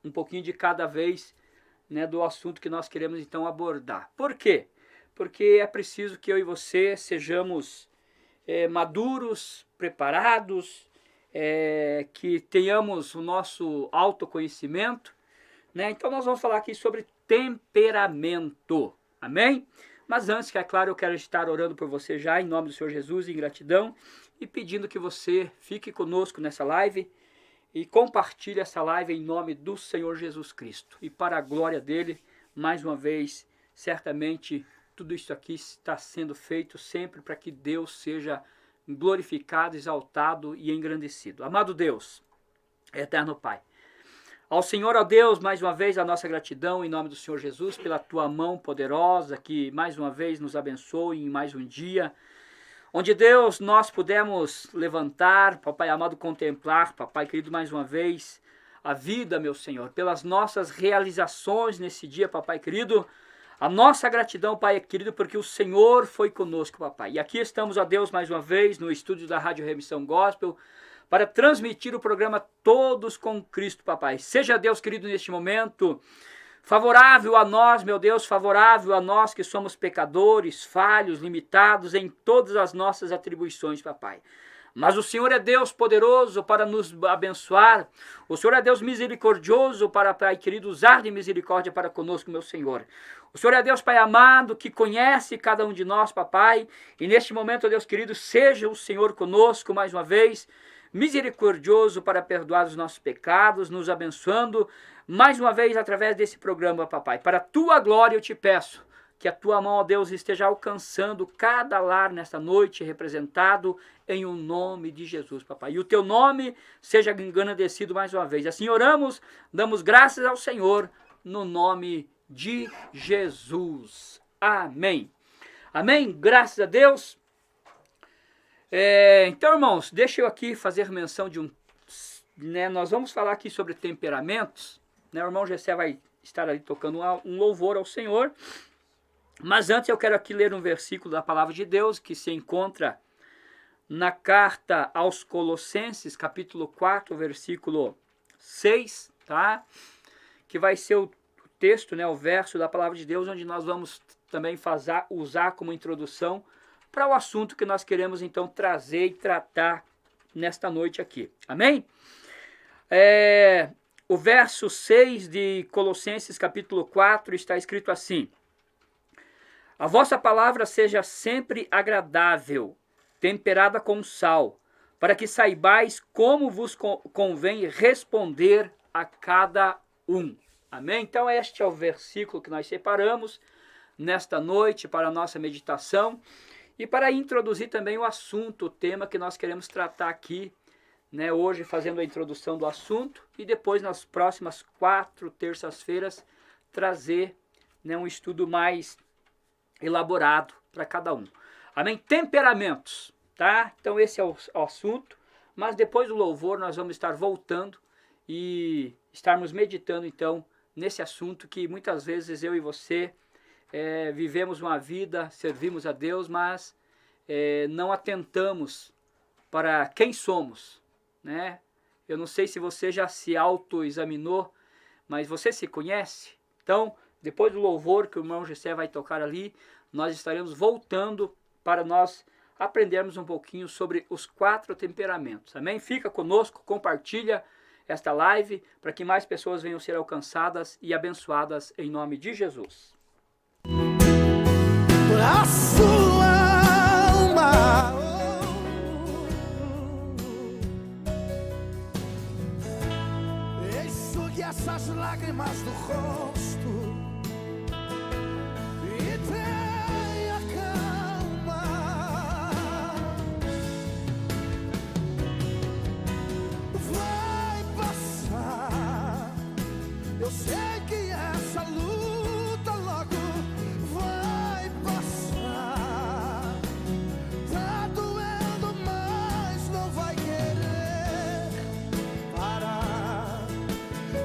um pouquinho de cada vez, né, do assunto que nós queremos então abordar. Por quê? Porque é preciso que eu e você sejamos maduros, preparados, que tenhamos o nosso autoconhecimento, né? Então nós vamos falar aqui sobre temperamento, amém? Mas antes, que é claro, eu quero estar orando por você já, em nome do Senhor Jesus, em gratidão, e pedindo que você fique conosco nessa live e compartilhe essa live em nome do Senhor Jesus Cristo. E para a glória dele, mais uma vez, certamente tudo isso aqui está sendo feito sempre para que Deus seja glorificado, exaltado e engrandecido. Amado Deus, eterno Pai, ao Senhor, ó Deus, mais uma vez a nossa gratidão em nome do Senhor Jesus, pela tua mão poderosa que mais uma vez nos abençoe em mais um dia, onde Deus nós pudemos levantar, papai amado, contemplar, papai querido, mais uma vez a vida, meu Senhor, pelas nossas realizações nesse dia, papai querido. A nossa gratidão, Pai querido, porque o Senhor foi conosco, papai. E aqui estamos, ó Deus, mais uma vez, no estúdio da Rádio Remissão Gospel, para transmitir o programa Todos com Cristo, papai. Seja Deus, querido, neste momento, favorável a nós, meu Deus, favorável a nós que somos pecadores, falhos, limitados em todas as nossas atribuições, papai. Mas o Senhor é Deus poderoso para nos abençoar. O Senhor é Deus misericordioso para, Pai querido, usar de misericórdia para conosco, meu Senhor. O Senhor é Deus, Pai amado, que conhece cada um de nós, papai. E neste momento, Deus querido, seja o Senhor conosco mais uma vez, misericordioso para perdoar os nossos pecados, nos abençoando mais uma vez através desse programa, papai. Para a tua glória eu te peço que a tua mão, ó Deus, esteja alcançando cada lar nesta noite, representado em um nome de Jesus, papai. E o teu nome seja engrandecido mais uma vez. Assim oramos, damos graças ao Senhor, no nome de Jesus. Amém. Amém? Graças a Deus. Então, irmãos, deixa eu aqui fazer menção de nós vamos falar aqui sobre temperamentos, né? O irmão Gessé vai estar ali tocando um louvor ao Senhor. Mas antes eu quero aqui ler um versículo da Palavra de Deus que se encontra na carta aos Colossenses, capítulo 4, versículo 6, tá? Que vai ser o texto, né, o verso da Palavra de Deus, onde nós vamos também usar como introdução para o assunto que nós queremos então trazer e tratar nesta noite aqui. Amém? O verso 6 de Colossenses, capítulo 4, está escrito assim: a vossa palavra seja sempre agradável, temperada com sal, para que saibais como vos convém responder a cada um. Amém? Então este é o versículo que nós separamos nesta noite para a nossa meditação e para introduzir também o assunto, o tema que nós queremos tratar aqui, né, hoje fazendo a introdução do assunto e depois nas próximas 4 terças-feiras trazer, né, um estudo mais elaborado para cada um. Amém? Temperamentos, tá? Então esse é o assunto, mas depois do louvor nós vamos estar voltando e estarmos meditando então nesse assunto que muitas vezes eu e você vivemos uma vida, servimos a Deus, mas não atentamos para quem somos, né? Eu não sei se você já se autoexaminou, mas você se conhece? Então, depois do louvor que o irmão Gessé vai tocar ali, nós estaremos voltando para nós aprendermos um pouquinho sobre os 4 temperamentos. Amém? Fica conosco, compartilha esta live para que mais pessoas venham ser alcançadas e abençoadas em nome de Jesus. A sua alma, enxugue essas lágrimas do rosto e tenha calma. Vai passar, eu sei que essa luta logo vai passar. Tá doendo, mas não vai querer parar.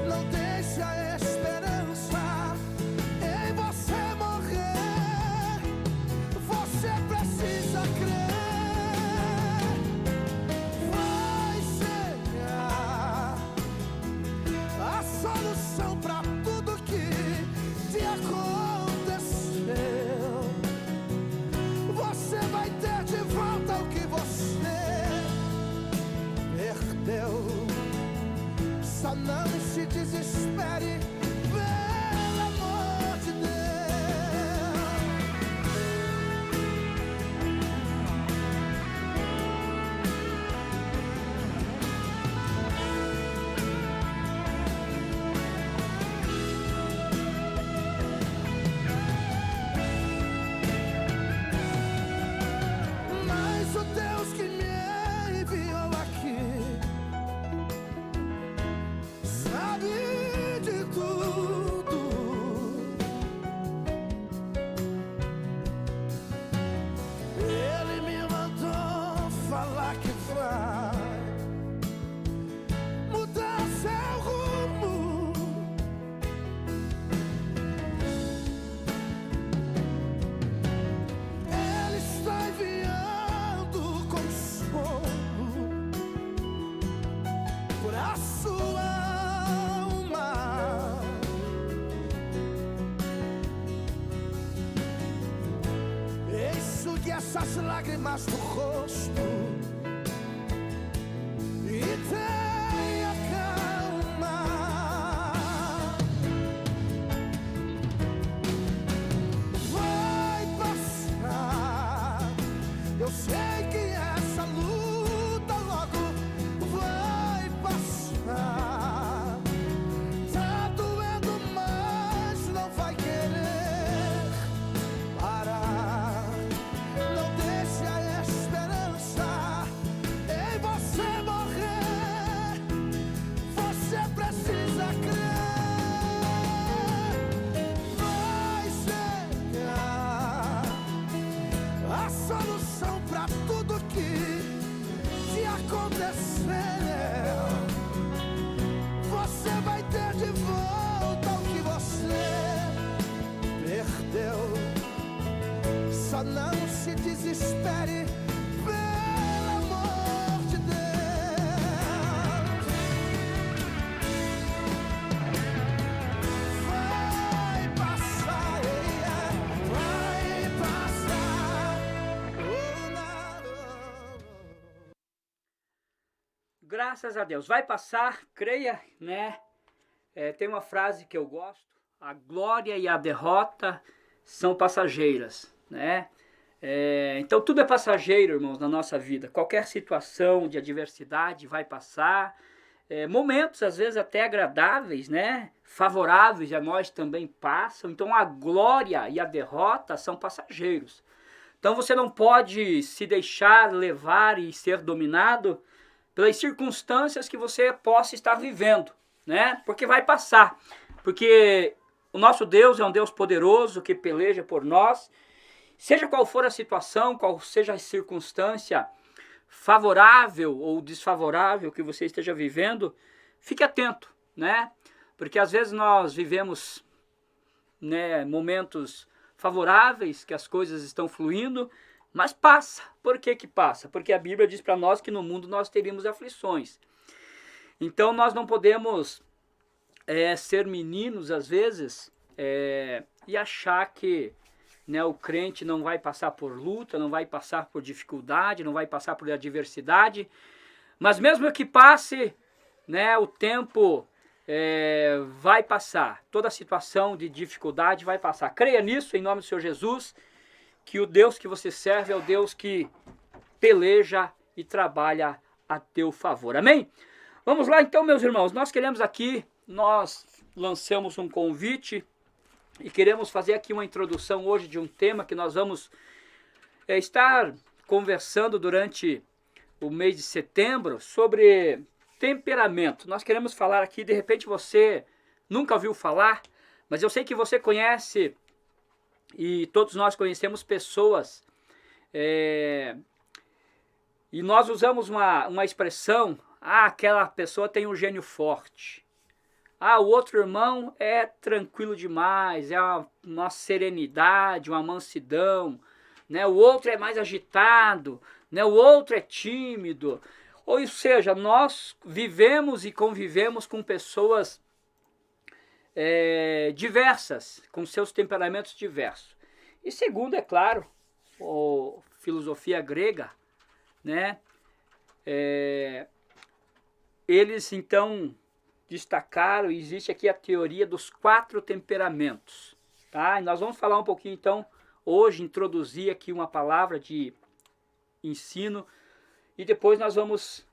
Não deixe a esperança Só não se desespere, pelo amor de Deus. Mas o Deus que me enviou aqui sabe de tudo. Ele me mandou falar que vai mudar seu rumo. Ele está enviando consolo pra sua alma. Enxugue essas lágrimas do rosto e tenha calma. Vai passar. Eu sei que essa luta logo vai passar. Tá doendo, mas não vai querer parar. Não deixe a esperança em você morrer. Você precisa crer. Vai chegar a solução pra tudo que te acontecer. Você vai ter de volta o que você perdeu. Só não se desespere, pelo amor de Deus. Vai passar, vai passar. Oh, não. Graças a Deus, vai passar, creia, né? Tem uma frase que eu gosto: a glória e a derrota são passageiras, né? Então tudo é passageiro, irmãos, na nossa vida. Qualquer situação de adversidade vai passar. Momentos, às vezes, até agradáveis, né? Favoráveis a nós também passam. Então a glória e a derrota são passageiros. Então você não pode se deixar levar e ser dominado pelas circunstâncias que você possa estar vivendo, né? Porque vai passar. Porque o nosso Deus é um Deus poderoso que peleja por nós. Seja qual for a situação, qual seja a circunstância favorável ou desfavorável que você esteja vivendo, fique atento, né? Porque às vezes nós vivemos, né, momentos favoráveis, que as coisas estão fluindo, mas passa. Por que que passa? Porque a Bíblia diz para nós que no mundo nós teríamos aflições. Então nós não podemos ser meninos às vezes e achar que, né, o crente não vai passar por luta, não vai passar por dificuldade, não vai passar por adversidade. Mas mesmo que passe, né, o tempo vai passar. Toda situação de dificuldade vai passar. Creia nisso em nome do Senhor Jesus, que o Deus que você serve é o Deus que peleja e trabalha a teu favor. Amém? Vamos lá então, meus irmãos. Nós lançamos um convite e queremos fazer aqui uma introdução hoje de um tema que nós vamos estar conversando durante o mês de setembro sobre temperamento. Nós queremos falar aqui, de repente você nunca ouviu falar, mas eu sei que você conhece e todos nós conhecemos pessoas e nós usamos uma expressão: aquela pessoa tem um gênio forte. O outro irmão é tranquilo demais, é uma serenidade, uma mansidão, né? O outro é mais agitado, né? O outro é tímido. Ou seja, nós vivemos e convivemos com pessoas diversas, com seus temperamentos diversos. E segundo, é claro, a filosofia grega, né? Eles então destacaram, existe aqui a teoria dos 4 temperamentos, tá? E nós vamos falar um pouquinho então, hoje, introduzir aqui uma palavra de ensino, e depois nós vamos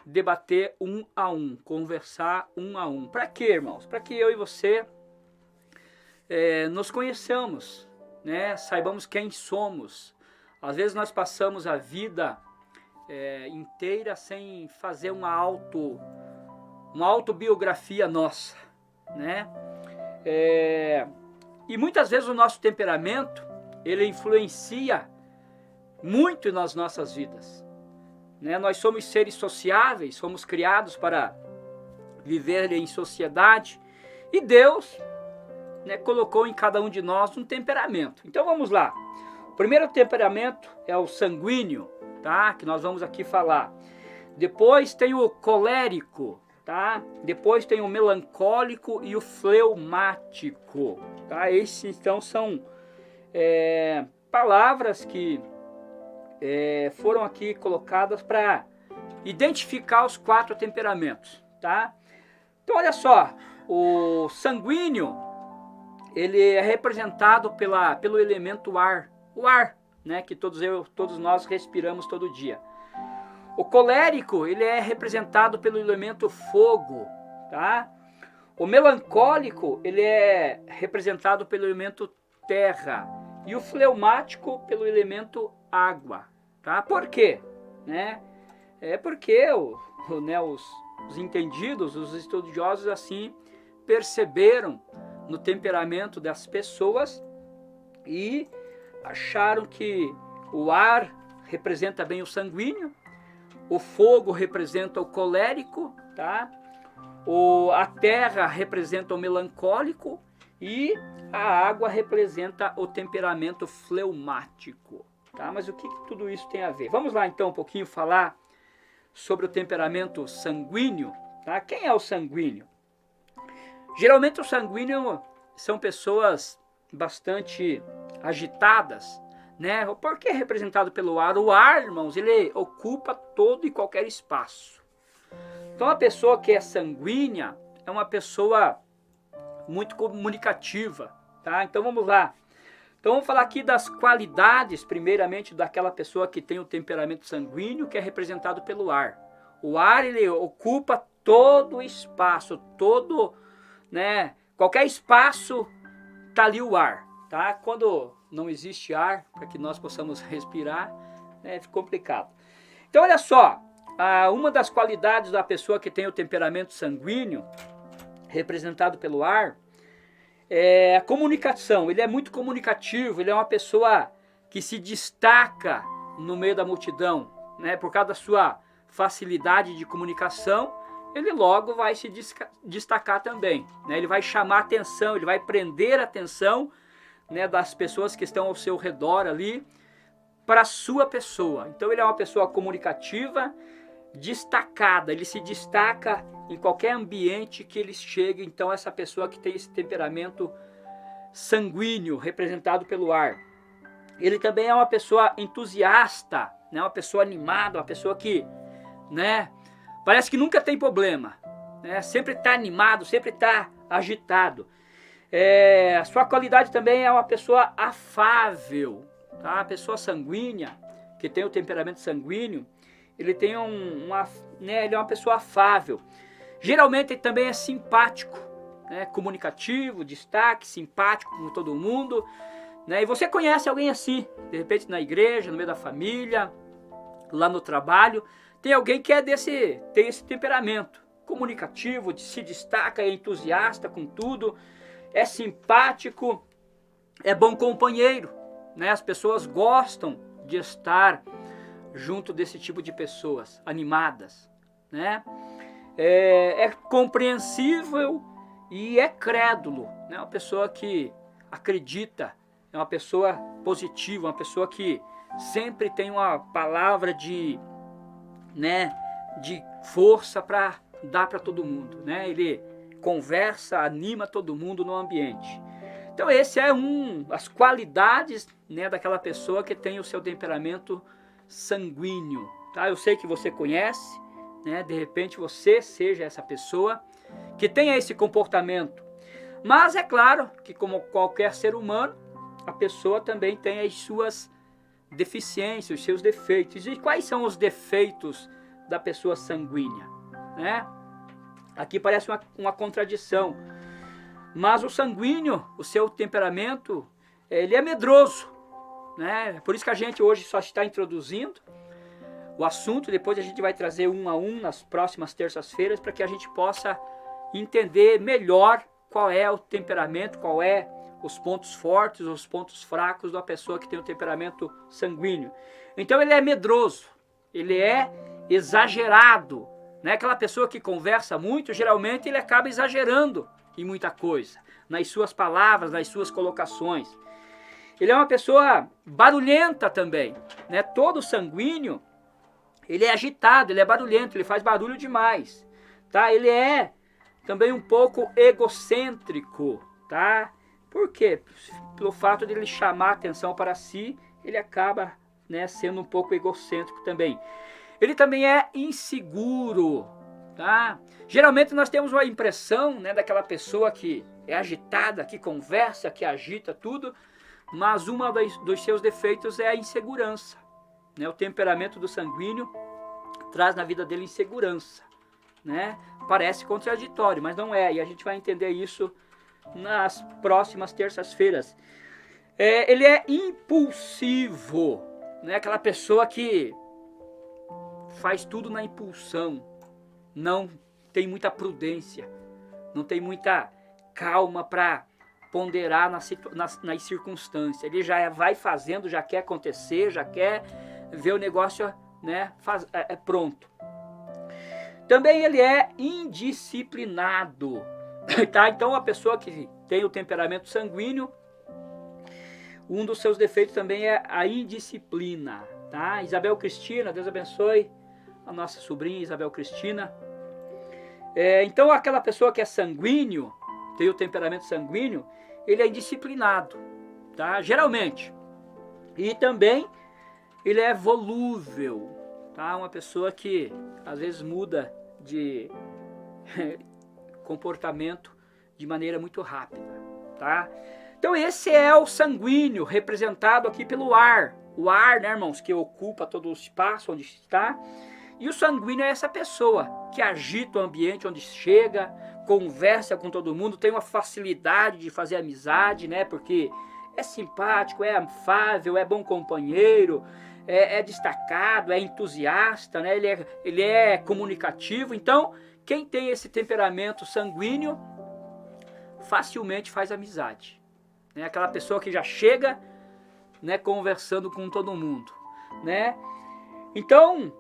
debater um a um, conversar um a um. Para quê, irmãos? Para que eu e você nos conheçamos, né? Saibamos quem somos. Às vezes nós passamos a vida inteira sem fazer uma autobiografia nossa, né? E muitas vezes o nosso temperamento, ele influencia muito nas nossas vidas, né? Nós somos seres sociáveis, somos criados para viver em sociedade, e Deus, né, colocou em cada um de nós um temperamento. Então vamos lá. O primeiro temperamento é o sanguíneo, tá? Que nós vamos aqui falar. Depois tem o colérico, tá? Depois tem o melancólico e o fleumático, tá? Esses então são palavras que foram aqui colocadas para identificar os 4 temperamentos, tá? Então olha só, o sanguíneo, ele é representado pelo elemento ar, o ar, né, que todos nós respiramos todo dia. O colérico, ele é representado pelo elemento fogo, tá? O melancólico, ele é representado pelo elemento terra, e o fleumático pelo elemento água, tá? Por quê? Né? Porque os entendidos, os estudiosos assim perceberam no temperamento das pessoas e acharam que o ar representa bem o sanguíneo, o fogo representa o colérico, tá? A terra representa o melancólico e a água representa o temperamento fleumático, tá? Mas o que tudo isso tem a ver? Vamos lá então um pouquinho falar sobre o temperamento sanguíneo, tá? Quem é o sanguíneo? Geralmente o sanguíneo são pessoas bastante agitadas, né? Por que é representado pelo ar? O ar, irmãos, ele ocupa todo e qualquer espaço. Então a pessoa que é sanguínea é uma pessoa muito comunicativa, tá? Então vamos lá. Então vamos falar aqui das qualidades, primeiramente, daquela pessoa que tem o temperamento sanguíneo, que é representado pelo ar. O ar, ele ocupa todo o espaço, né? Qualquer espaço tá ali o ar, tá? Quando não existe ar para que nós possamos respirar, fica complicado. Então olha só, uma das qualidades da pessoa que tem o temperamento sanguíneo, representado pelo ar, é a comunicação. Ele é muito comunicativo, ele é uma pessoa que se destaca no meio da multidão, né? Por causa da sua facilidade de comunicação, ele logo vai se destacar também, né? Ele vai chamar a atenção, ele vai prender a atenção, né, das pessoas que estão ao seu redor ali para a sua pessoa. Então ele é uma pessoa comunicativa, destacada, ele se destaca em qualquer ambiente que ele chegue. Então essa pessoa que tem esse temperamento sanguíneo, representado pelo ar, ele também é uma pessoa entusiasta, né, uma pessoa animada, uma pessoa que, né, parece que nunca tem problema, né, sempre está animado, sempre está agitado. A sua qualidade também é uma pessoa afável, tá? A pessoa sanguínea, que tem o temperamento sanguíneo, ele tem ele é uma pessoa afável. Geralmente ele também é simpático, né? Comunicativo, destaque, simpático com todo mundo, né? E você conhece alguém assim, de repente na igreja, no meio da família, lá no trabalho, tem alguém que tem esse temperamento comunicativo, se destaca, é entusiasta com tudo, é simpático, é bom companheiro, né? As pessoas gostam de estar junto desse tipo de pessoas animadas, né? É compreensível e é crédulo, né? Uma pessoa que acredita, é uma pessoa positiva, uma pessoa que sempre tem uma palavra de força para dar para todo mundo, né? Ele conversa, anima todo mundo no ambiente. Então esse é as qualidades, né, daquela pessoa que tem o seu temperamento sanguíneo, tá? Eu sei que você conhece, né? De repente você seja essa pessoa, que tenha esse comportamento. Mas é claro que, como qualquer ser humano, a pessoa também tem as suas deficiências, os seus defeitos. E quais são os defeitos da pessoa sanguínea? Né? Aqui parece uma contradição. Mas o sanguíneo, o seu temperamento, ele é medroso. Né? Por isso que a gente hoje só está introduzindo o assunto. Depois a gente vai trazer um a um nas próximas terças-feiras, para que a gente possa entender melhor qual é o temperamento, qual é os pontos fortes, os pontos fracos da pessoa que tem o temperamento sanguíneo. Então ele é medroso, ele é exagerado, né? Aquela pessoa que conversa muito, geralmente ele acaba exagerando em muita coisa, nas suas palavras, nas suas colocações. Ele é uma pessoa barulhenta também, né? Todo sanguíneo, ele é agitado, ele é barulhento, ele faz barulho demais, tá? Ele é também um pouco egocêntrico, tá? Por quê? Pelo fato de ele chamar a atenção para si, ele acaba, né, sendo um pouco egocêntrico também. Ele também é inseguro, tá? Geralmente nós temos uma impressão, né, daquela pessoa que é agitada, que conversa, que agita tudo, mas um dos seus defeitos é a insegurança, né? O temperamento do sanguíneo traz na vida dele insegurança, né? Parece contraditório, mas não é, e a gente vai entender isso nas próximas terças-feiras. Ele é impulsivo, né? Aquela pessoa que faz tudo na impulsão, não tem muita prudência, não tem muita calma para ponderar nas circunstâncias. Ele já vai fazendo, já quer acontecer, já quer ver o negócio, né, pronto. Também ele é indisciplinado, tá? Então a pessoa que tem o temperamento sanguíneo, um dos seus defeitos também é a indisciplina, tá? Isabel Cristina, Deus abençoe a nossa sobrinha Isabel Cristina. Então aquela pessoa que é sanguíneo, tem o temperamento sanguíneo, ele é indisciplinado, tá? Geralmente. E também ele é volúvel, tá? Uma pessoa que às vezes muda de comportamento de maneira muito rápida, tá? Então esse é o sanguíneo, representado aqui pelo ar. O ar, né, irmãos, que ocupa todo o espaço onde está. E o sanguíneo é essa pessoa que agita o ambiente onde chega, conversa com todo mundo, tem uma facilidade de fazer amizade, né? Porque é simpático, é afável, é bom companheiro, é destacado, é entusiasta, né? Ele é comunicativo. Então, quem tem esse temperamento sanguíneo facilmente faz amizade, né? Aquela pessoa que já chega, né, conversando com todo mundo, né? Então,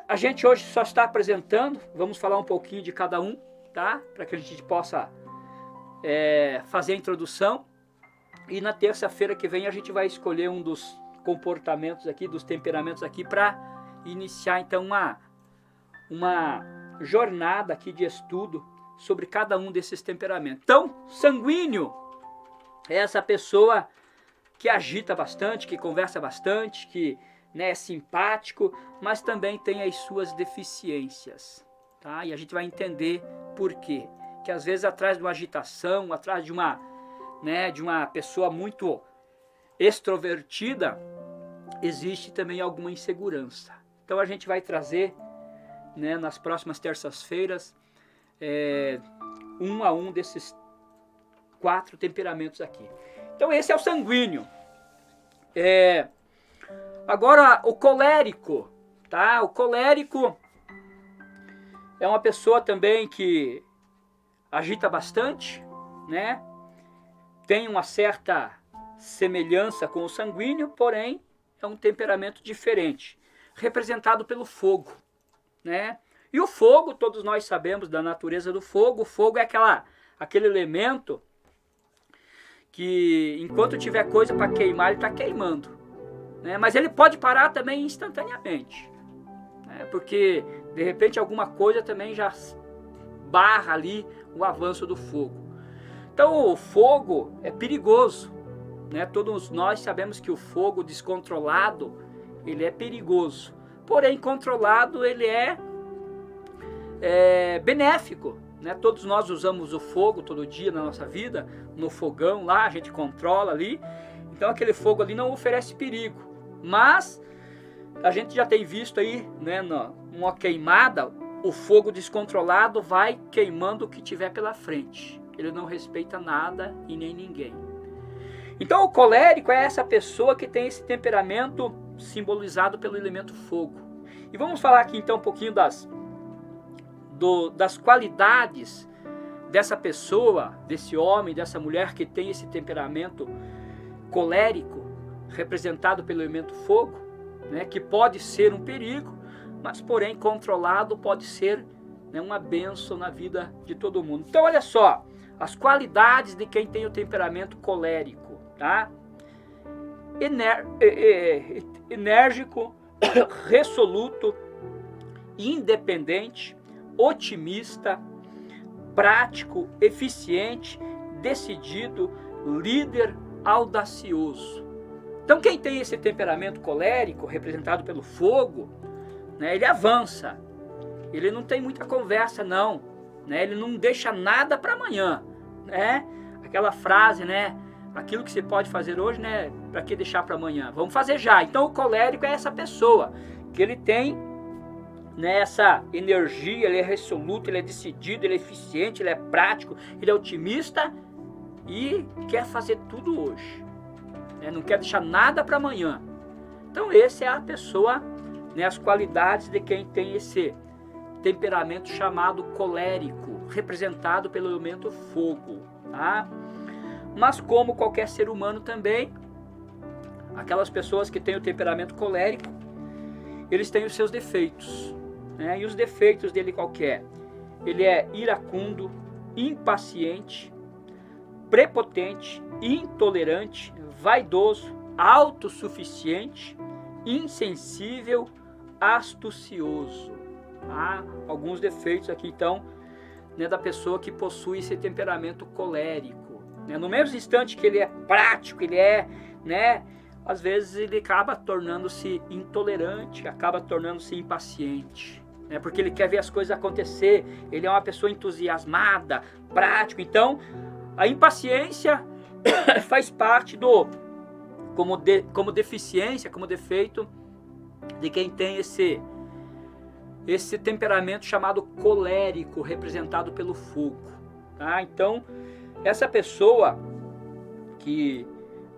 a gente hoje só está apresentando, vamos falar um pouquinho de cada um, tá? Para que a gente possa fazer a introdução. E na terça-feira que vem a gente vai escolher um dos comportamentos aqui, dos temperamentos aqui, para iniciar então uma jornada aqui de estudo sobre cada um desses temperamentos. Então, sanguíneo é essa pessoa que agita bastante, que conversa bastante, que, né, é simpático, mas também tem as suas deficiências, tá? E a gente vai entender por quê. Que às vezes atrás de uma agitação, atrás de uma pessoa muito extrovertida, existe também alguma insegurança. Então a gente vai trazer, né, nas próximas terças-feiras, um a um desses 4 temperamentos aqui. Então esse é o sanguíneo. Agora o colérico, tá? O colérico é uma pessoa também que agita bastante, né? Tem uma certa semelhança com o sanguíneo, porém é um temperamento diferente, representado pelo fogo, né? E o fogo, todos nós sabemos da natureza do fogo. O fogo é aquele elemento que enquanto tiver coisa para queimar, ele está queimando, né? Mas ele pode parar também instantaneamente, né? Porque de repente alguma coisa também já barra ali o avanço do fogo. Então o fogo é perigoso, né? Todos nós sabemos que o fogo descontrolado, ele é perigoso. Porém, controlado, ele é benéfico, né? Todos nós usamos o fogo todo dia na nossa vida, no fogão lá, a gente controla ali, então aquele fogo ali não oferece perigo, mas a gente já tem visto aí, né, numa queimada, o fogo descontrolado vai queimando o que tiver pela frente, ele não respeita nada e nem ninguém. Então o colérico é essa pessoa que tem esse temperamento simbolizado pelo elemento fogo. E vamos falar aqui então um pouquinho das qualidades dessa pessoa, desse homem, dessa mulher que tem esse temperamento colérico, representado pelo elemento fogo, né, que pode ser um perigo, mas porém controlado pode ser, né, uma bênção na vida de todo mundo. Então olha só, as qualidades de quem tem o temperamento colérico, tá? Enérgico, resoluto, independente, otimista, prático, eficiente, decidido, líder, audacioso. Então quem tem esse temperamento colérico, representado pelo fogo, né, ele avança, ele não tem muita conversa não, né, ele não deixa nada para amanhã, né? Aquela frase, né, aquilo que você pode fazer hoje, né, para que deixar para amanhã? Vamos fazer já. Então o colérico é essa pessoa que ele tem, né, essa energia, ele é resoluto, ele é decidido, ele é eficiente, ele é prático, ele é otimista e quer fazer tudo hoje, né, não quer deixar nada para amanhã. Então essa é a pessoa, né, as qualidades de quem tem esse temperamento chamado colérico, representado pelo elemento fogo, tá? Mas como qualquer ser humano também, aquelas pessoas que têm o temperamento colérico, eles têm os seus defeitos, né? E os defeitos dele qualquer? Ele é iracundo, impaciente, prepotente, intolerante, vaidoso, autossuficiente, insensível, astucioso. Há alguns defeitos aqui então, né, da pessoa que possui esse temperamento colérico, né? No mesmo instante que ele é prático, ele é, né, às vezes ele acaba tornando-se intolerante, acaba tornando-se impaciente, né, porque ele quer ver as coisas acontecer, ele é uma pessoa entusiasmada, prático. Então a impaciência faz parte como deficiência, como defeito de quem tem esse temperamento chamado colérico, representado pelo fogo, tá? Então essa pessoa que,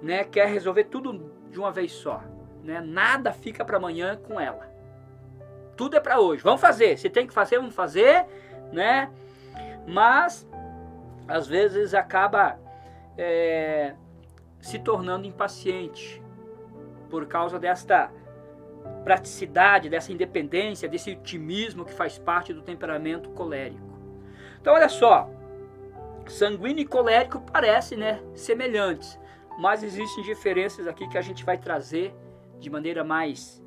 né, quer resolver tudo de uma vez só, né? Nada fica para amanhã com ela, tudo é para hoje. Vamos fazer, se tem que fazer, vamos fazer, né? Mas às vezes acaba se tornando impaciente por causa desta praticidade, dessa independência, desse otimismo que faz parte do temperamento colérico. Então olha só, sanguíneo e colérico parecem, né, semelhantes, mas existem diferenças aqui que a gente vai trazer de maneira mais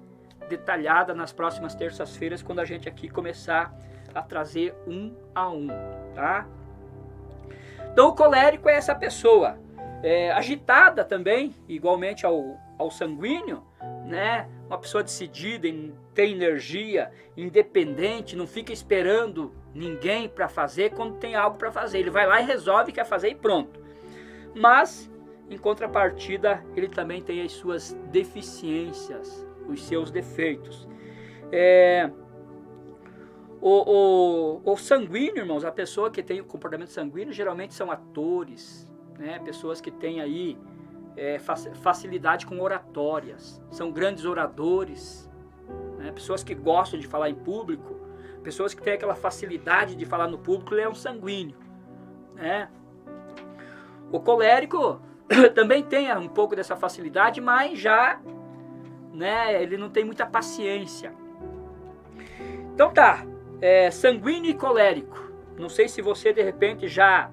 detalhada nas próximas terças-feiras, quando a gente aqui começar a trazer um a um, tá? Então o colérico é essa pessoa agitada também, igualmente ao sanguíneo, né? Uma pessoa decidida, tem energia, independente, não fica esperando ninguém para fazer quando tem algo para fazer. Ele vai lá e resolve, quer fazer e pronto. Mas, em contrapartida, ele também tem as suas deficiências, os seus defeitos. O sanguíneo, irmãos, a pessoa que tem o comportamento sanguíneo, geralmente são atores, né? Pessoas que têm aí facilidade com oratórias, são grandes oradores, né? Pessoas que gostam de falar em público, pessoas que têm aquela facilidade de falar no público, ele é um sanguíneo, né? O colérico também tem um pouco dessa facilidade, mas já, né, ele não tem muita paciência. Então tá, sanguíneo e colérico. Não sei se você de repente já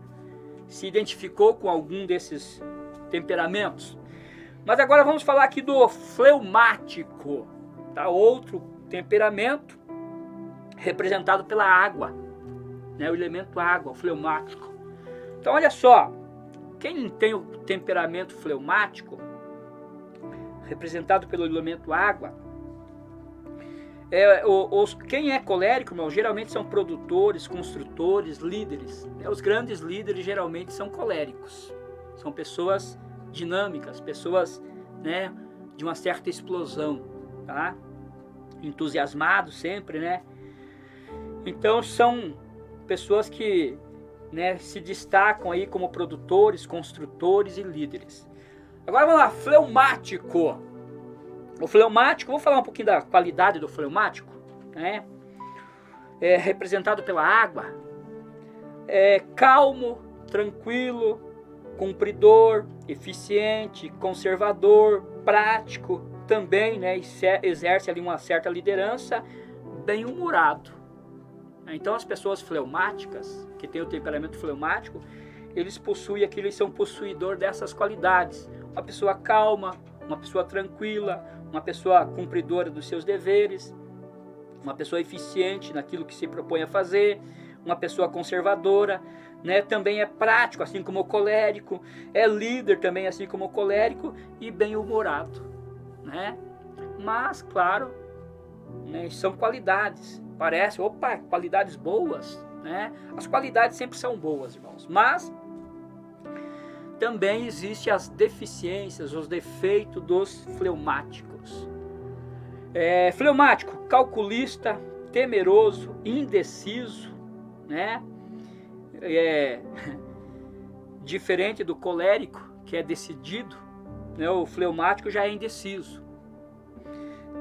se identificou com algum desses temperamentos. Mas agora vamos falar aqui do fleumático, tá? Outro temperamento representado pela água, né? O elemento água, o fleumático. Então olha só, quem tem o temperamento fleumático, representado pelo elemento água, Quem é colérico, irmão, geralmente são produtores, construtores, líderes. Os grandes líderes geralmente são coléricos. São pessoas dinâmicas, pessoas, né, de uma certa explosão, tá? Entusiasmados sempre, né? Então são pessoas que, né, se destacam aí como produtores, construtores e líderes. Agora vamos lá, fleumático. O fleumático, vou falar um pouquinho da qualidade do fleumático, né? É representado pela água. É calmo, tranquilo, cumpridor, eficiente, conservador, prático, também, né, exerce ali uma certa liderança, bem-humorado. Então as pessoas fleumáticas, que têm o temperamento fleumático, eles são possuidor dessas qualidades. Uma pessoa calma, uma pessoa tranquila, uma pessoa cumpridora dos seus deveres, uma pessoa eficiente naquilo que se propõe a fazer, uma pessoa conservadora, né? Também é prático, assim como o colérico, é líder também, assim como o colérico, e bem-humorado, né? Mas, claro, né, são qualidades, parece, qualidades boas, né? As qualidades sempre são boas, irmãos, mas também existem as deficiências, os defeitos dos fleumáticos. Fleumático, calculista, temeroso, indeciso, né? Diferente do colérico, que é decidido, né? O fleumático já é indeciso.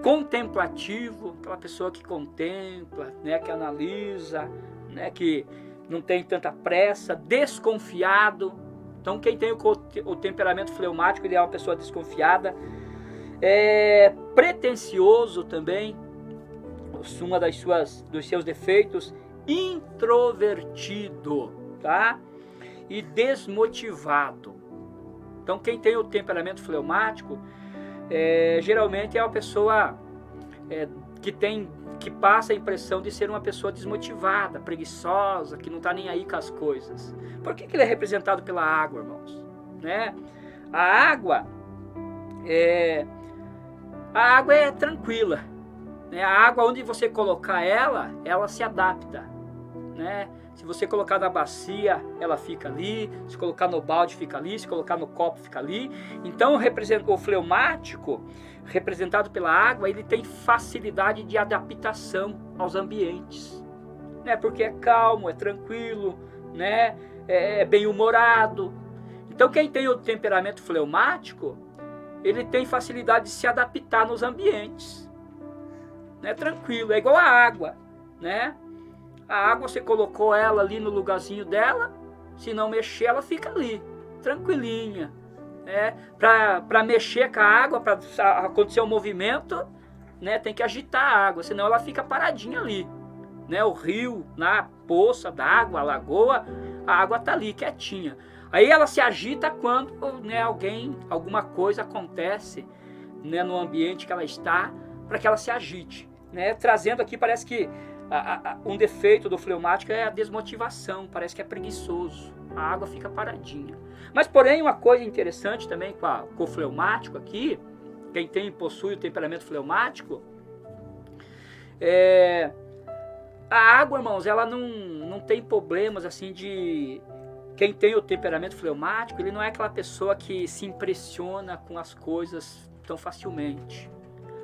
Contemplativo, aquela pessoa que contempla, né? Que analisa, né? Que não tem tanta pressa. Desconfiado. Então quem tem o temperamento fleumático, ele é uma pessoa desconfiada. Pretencioso também, uma dos seus defeitos. Introvertido, tá? E desmotivado. Então quem tem o temperamento fleumático, geralmente é uma pessoa que passa a impressão de ser uma pessoa desmotivada, preguiçosa, que não está nem aí com as coisas. Por que ele é representado pela água, irmãos? Né? A água é tranquila. Né? A água, onde você colocar ela se adapta. Né? Se você colocar na bacia, ela fica ali. Se colocar no balde, fica ali. Se colocar no copo, fica ali. Então, o fleumático, representado pela água, ele tem facilidade de adaptação aos ambientes, né? Porque é calmo, é tranquilo, né? É bem-humorado. Então quem tem o temperamento fleumático, ele tem facilidade de se adaptar nos ambientes, né? Tranquilo, é igual a água, né? A água, você colocou ela ali no lugarzinho dela, se não mexer, ela fica ali, tranquilinha. Para mexer com a água, para acontecer um movimento, né, tem que agitar a água, senão ela fica paradinha ali, né? O rio, na poça d'água, a lagoa, a água está ali quietinha. Aí ela se agita quando, né, alguma coisa acontece, né, no ambiente que ela está, para que ela se agite, né? Trazendo aqui, parece que um defeito do fleumático é a desmotivação, parece que é preguiçoso, a água fica paradinha. Mas, porém, uma coisa interessante também com o fleumático aqui, quem possui o temperamento fleumático, a água, irmãos, ela não tem problemas assim de... Quem tem o temperamento fleumático, ele não é aquela pessoa que se impressiona com as coisas tão facilmente.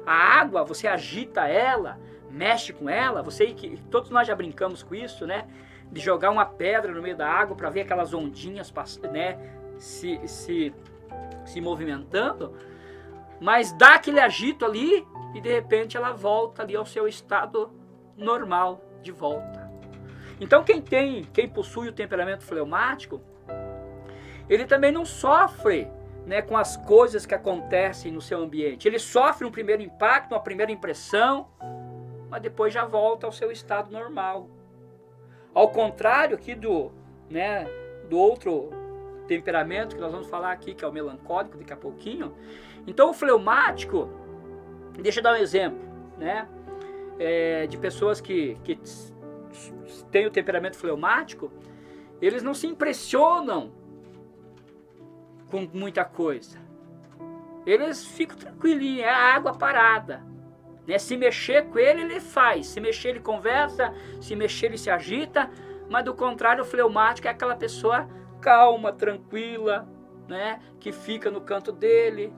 A água, você agita ela, mexe com ela, todos nós já brincamos com isso, né? De jogar uma pedra no meio da água para ver aquelas ondinhas, né, se movimentando, mas dá aquele agito ali e de repente ela volta ali ao seu estado normal de volta. Então quem possui o temperamento fleumático, ele também não sofre, né, com as coisas que acontecem no seu ambiente. Ele sofre um primeiro impacto, uma primeira impressão, mas depois já volta ao seu estado normal. Ao contrário aqui do outro temperamento que nós vamos falar aqui, que é o melancólico, daqui a pouquinho. Então o fleumático, deixa eu dar um exemplo, né? De pessoas que têm o temperamento fleumático, eles não se impressionam com muita coisa. Eles ficam tranquilinhos, é a água parada, Né? Se mexer com ele, ele faz. Se mexer, ele conversa. Se mexer, ele se agita. Mas do contrário, o fleumático é aquela pessoa calma, tranquila, né? Que fica no canto dele,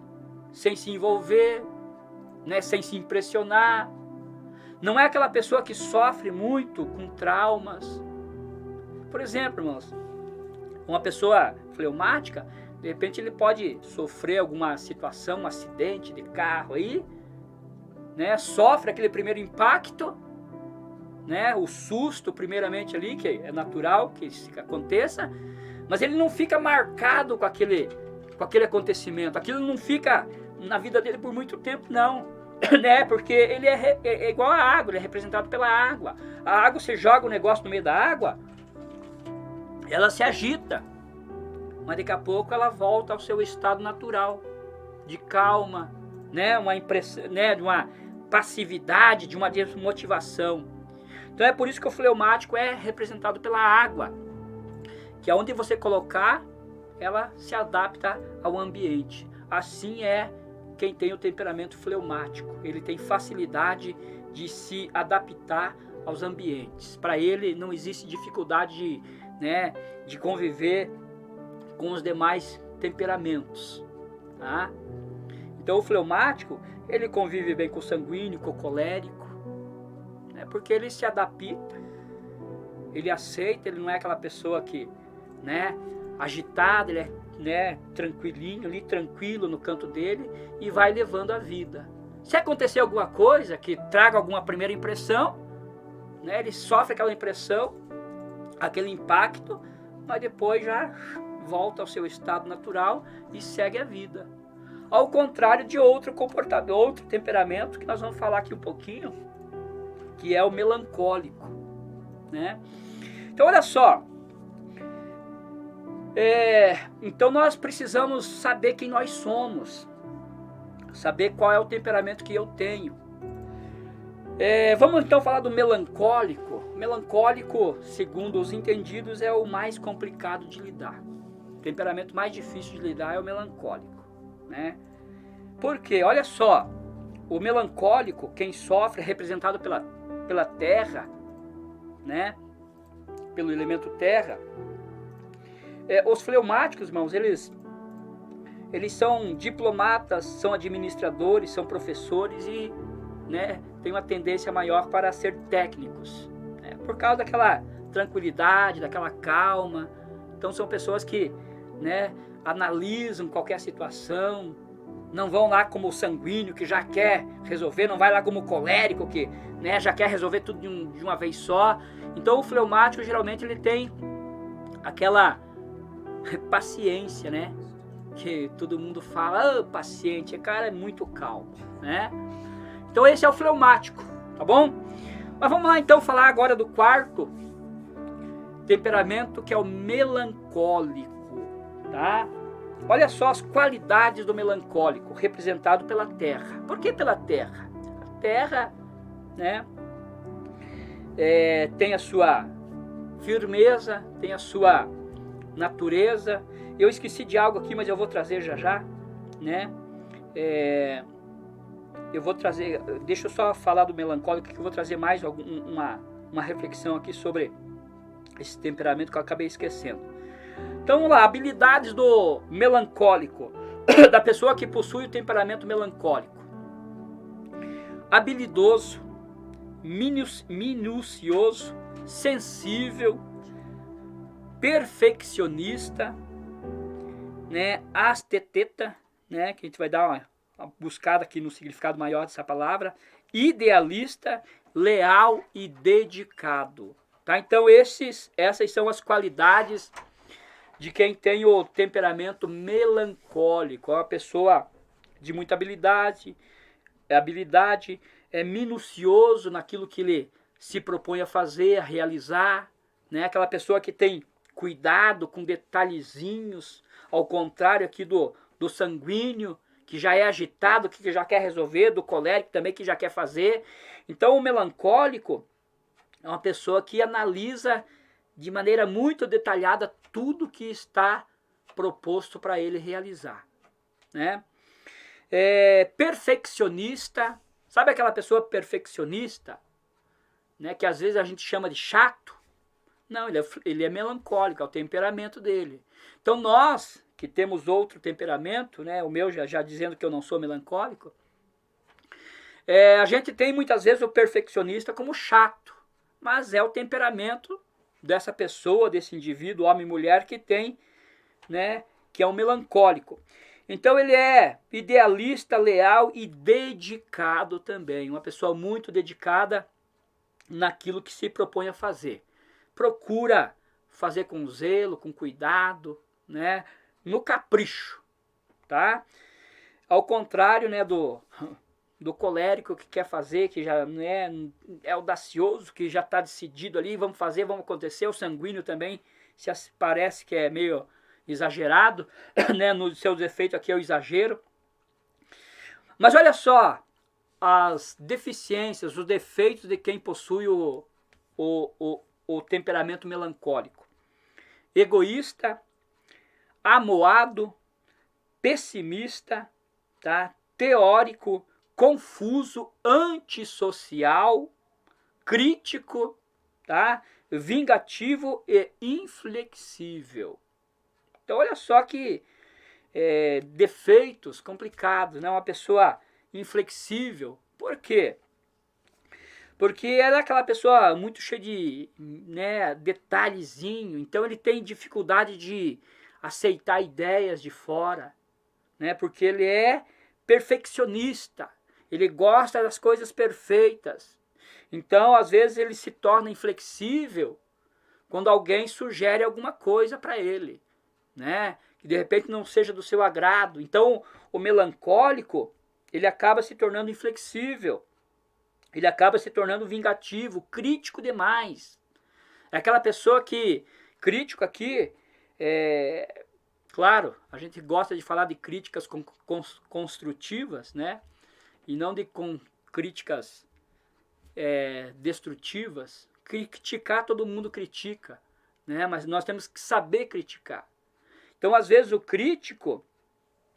sem se envolver, né? Sem se impressionar. Não é aquela pessoa que sofre muito com traumas. Por exemplo, irmãos, uma pessoa fleumática, de repente ele pode sofrer alguma situação, um acidente de carro aí, né? Sofre aquele primeiro impacto, né? O susto primeiramente ali, que é natural que aconteça, mas ele não fica marcado com aquele acontecimento. Aquilo não fica na vida dele por muito tempo, não. Né? Porque ele é igual a água, ele é representado pela água. A água, você joga o negócio no meio da água, ela se agita, mas daqui a pouco ela volta ao seu estado natural, de calma, né? Uma impressão, né? De uma passividade, de uma desmotivação. Então é por isso que o fleumático é representado pela água, que aonde você colocar, ela se adapta ao ambiente. Assim é quem tem o temperamento fleumático. Ele tem facilidade de se adaptar aos ambientes. Para ele não existe dificuldade de conviver com os demais temperamentos. Tá? Então o fleumático, ele convive bem com o sanguíneo, com o colérico, né? Porque ele se adapta, ele aceita, ele não é aquela pessoa que, né, agitada, ele é, né, tranquilinho ali, tranquilo no canto dele e vai levando a vida. Se acontecer alguma coisa que traga alguma primeira impressão, né, ele sofre aquela impressão, aquele impacto, mas depois já volta ao seu estado natural e segue a vida. Ao contrário de outro comportamento, outro temperamento que nós vamos falar aqui um pouquinho, que é o melancólico, né? Então olha só, então nós precisamos saber quem nós somos, saber qual é o temperamento que eu tenho. Vamos então falar do melancólico. Melancólico, segundo os entendidos, é o mais complicado de lidar. O temperamento mais difícil de lidar é o melancólico, né? Porque, olha só, o melancólico, quem sofre, é representado pela terra, né? Pelo elemento terra. Os fleumáticos, irmãos, eles são diplomatas, são administradores, são professores e, né, tem uma tendência maior para ser técnicos, né? Por causa daquela tranquilidade, daquela calma. Então são pessoas que, né, analisam qualquer situação, não vão lá como o sanguíneo que já quer resolver, não vai lá como o colérico que, né, já quer resolver tudo de uma vez só. Então o fleumático geralmente ele tem aquela paciência, né? Que todo mundo fala, paciente, o cara é muito calmo, né? Então esse é o fleumático, tá bom? Mas vamos lá então falar agora do quarto temperamento, que é o melancólico, tá? Olha só as qualidades do melancólico, representado pela terra. Por que pela terra? A terra, né, tem a sua firmeza, tem a sua natureza. Eu esqueci de algo aqui, mas eu vou trazer já, né? Eu vou trazer, deixa eu só falar do melancólico, que eu vou trazer mais uma reflexão aqui sobre esse temperamento que eu acabei esquecendo. Então vamos lá, habilidades do melancólico, da pessoa que possui o temperamento melancólico. Habilidoso, minucioso, sensível, perfeccionista, né, asteteta, né, que a gente vai dar uma buscada aqui no significado maior dessa palavra, idealista, leal e dedicado. Tá? Então essas são as qualidades de quem tem o temperamento melancólico. É uma pessoa de muita habilidade, é minucioso naquilo que ele se propõe a fazer, a realizar, né? Aquela pessoa que tem cuidado com detalhezinhos, ao contrário aqui do sanguíneo, que já é agitado, que já quer resolver, do colérico também, que já quer fazer. Então o melancólico é uma pessoa que analisa de maneira muito detalhada tudo que está proposto para ele realizar, né? Perfeccionista, Sabe aquela pessoa perfeccionista, né, que às vezes a gente chama de chato? Não, ele é melancólico, é o temperamento dele. Então nós, que temos outro temperamento, né, o meu já dizendo que eu não sou melancólico, a gente tem muitas vezes o perfeccionista como chato, mas é o temperamento dessa pessoa, desse indivíduo, homem e mulher, que tem, né, que é um melancólico. Então ele é idealista, leal e dedicado também, uma pessoa muito dedicada naquilo que se propõe a fazer. Procura fazer com zelo, com cuidado, né, no capricho, tá? Ao contrário, né, do colérico que quer fazer, que já é audacioso, que já está decidido ali, vamos fazer, vamos acontecer. O sanguíneo também parece que é meio exagerado, né, nos seus efeitos aqui é o exagero. Mas olha só as deficiências, os defeitos de quem possui o temperamento melancólico. Egoísta, amoado, pessimista, tá? Teórico, confuso, antissocial, crítico, tá? Vingativo e inflexível. Então olha só que defeitos complicados, né? Uma pessoa inflexível. Por quê? Porque ela é aquela pessoa muito cheia de, né, detalhezinho, então ele tem dificuldade de aceitar ideias de fora, né? Porque ele é perfeccionista, ele gosta das coisas perfeitas. Então, às vezes, ele se torna inflexível quando alguém sugere alguma coisa para ele, né? Que de repente não seja do seu agrado. Então, o melancólico, ele acaba se tornando inflexível, ele acaba se tornando vingativo, crítico demais. É aquela pessoa que, crítico aqui, claro, a gente gosta de falar de críticas construtivas, né? E não de críticas destrutivas. Criticar, todo mundo critica, né? Mas nós temos que saber criticar. Então, às vezes, o crítico,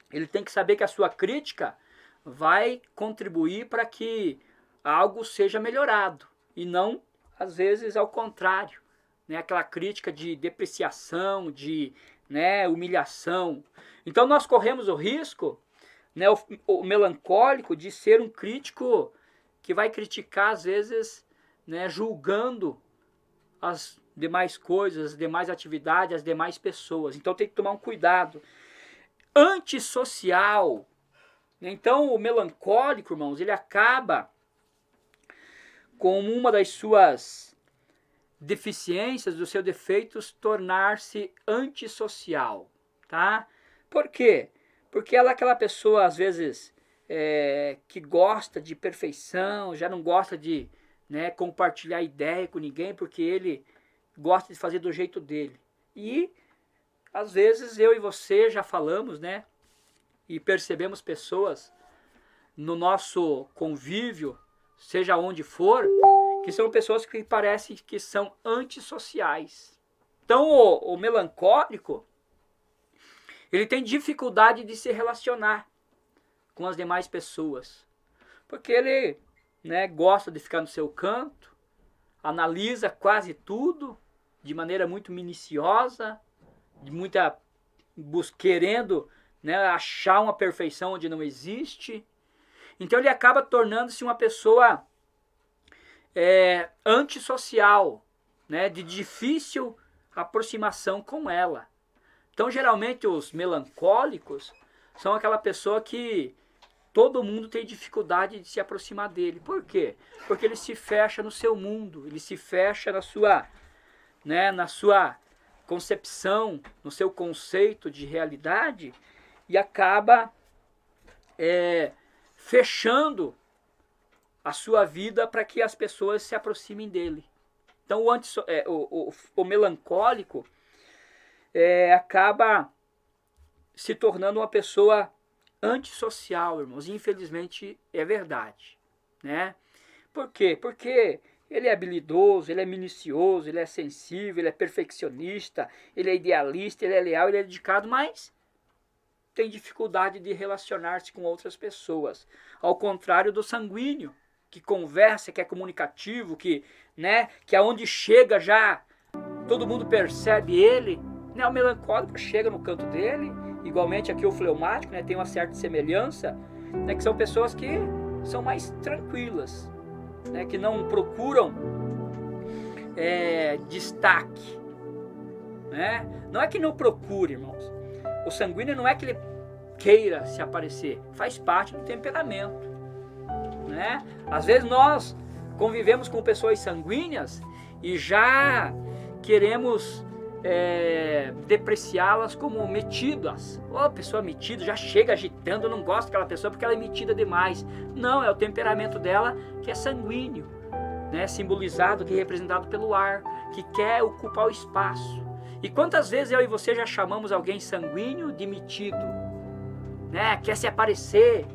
ele tem que saber que a sua crítica vai contribuir para que algo seja melhorado. E não, às vezes, ao contrário. Né? Aquela crítica de depreciação, de, né, humilhação. Então, nós corremos o risco, né, o melancólico, de ser um crítico que vai criticar, às vezes, né, julgando as demais coisas, as demais atividades, as demais pessoas. Então tem que tomar um cuidado. Antissocial. Então o melancólico, irmãos, ele acaba com uma das suas deficiências, dos seus defeitos, tornar-se antissocial. Tá? Por quê? Porque ela é aquela pessoa, às vezes, que gosta de perfeição, já não gosta de, né, compartilhar ideia com ninguém, porque ele gosta de fazer do jeito dele. E, às vezes, eu e você já falamos, né, e percebemos pessoas no nosso convívio, seja onde for, que são pessoas que parecem que são antissociais. Então, o melancólico, ele tem dificuldade de se relacionar com as demais pessoas, porque ele, né, gosta de ficar no seu canto, analisa quase tudo de maneira muito minuciosa, de muita querendo, né, achar uma perfeição onde não existe. Então ele acaba tornando-se uma pessoa antissocial, né, de difícil aproximação com ela. Então geralmente os melancólicos são aquela pessoa que todo mundo tem dificuldade de se aproximar dele. Por quê? Porque ele se fecha no seu mundo, ele se fecha na sua concepção, no seu conceito de realidade, e acaba fechando a sua vida para que as pessoas se aproximem dele. Então o melancólico acaba se tornando uma pessoa antissocial, irmãos. Infelizmente é verdade, né? Por quê? Porque ele é habilidoso, ele é minucioso, ele é sensível, ele é perfeccionista, ele é idealista, ele é leal, ele é dedicado, mas tem dificuldade de relacionar-se com outras pessoas. Ao contrário do sanguíneo, que conversa, que é comunicativo, que aonde chega já todo mundo percebe ele. Né? O melancólico chega no canto dele, igualmente aqui o fleumático, né, tem uma certa semelhança, né, que são pessoas que são mais tranquilas, né, que não procuram destaque. Né? Não é que não procure, irmãos. O sanguíneo não é que ele queira se aparecer, faz parte do temperamento. Né? Às vezes nós convivemos com pessoas sanguíneas e já queremos depreciá-las como metidas. Pessoa metida, já chega agitando, eu não gosto daquela pessoa porque ela é metida demais. Não, é o temperamento dela que é sanguíneo, né? Simbolizado, que é representado pelo ar, que quer ocupar o espaço. E quantas vezes eu e você já chamamos alguém sanguíneo de metido, né? Quer se aparecer,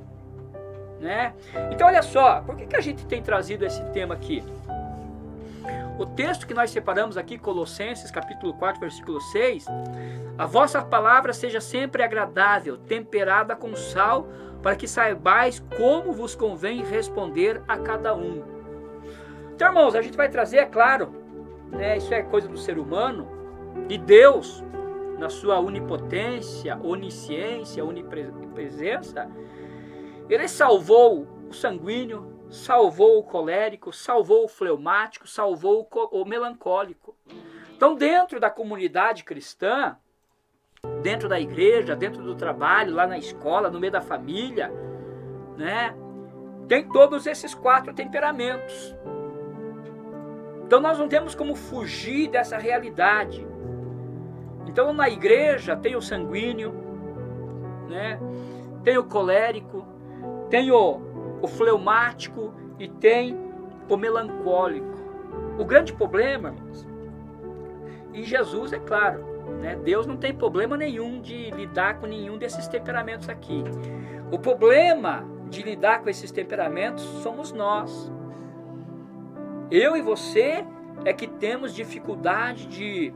né? Então olha só, por que a gente tem trazido esse tema aqui? O texto que nós separamos aqui, Colossenses capítulo 4, versículo 6, a vossa palavra seja sempre agradável, temperada com sal, para que saibais como vos convém responder a cada um. Então, irmãos, a gente vai trazer, é claro, né, isso é coisa do ser humano, e Deus, na sua onipotência, onisciência, onipresença, Ele salvou o sanguíneo, salvou o colérico, salvou o fleumático, salvou o melancólico. Então, dentro da comunidade cristã, dentro da igreja, dentro do trabalho, lá na escola, no meio da família, né, tem todos esses 4 temperamentos. Então, nós não temos como fugir dessa realidade. Então, na igreja tem o sanguíneo, né, tem o colérico, tem o fleumático e tem o melancólico. O grande problema, irmãos, e Jesus, é claro, né, Deus não tem problema nenhum de lidar com nenhum desses temperamentos aqui. O problema de lidar com esses temperamentos somos nós. Eu e você é que temos dificuldade de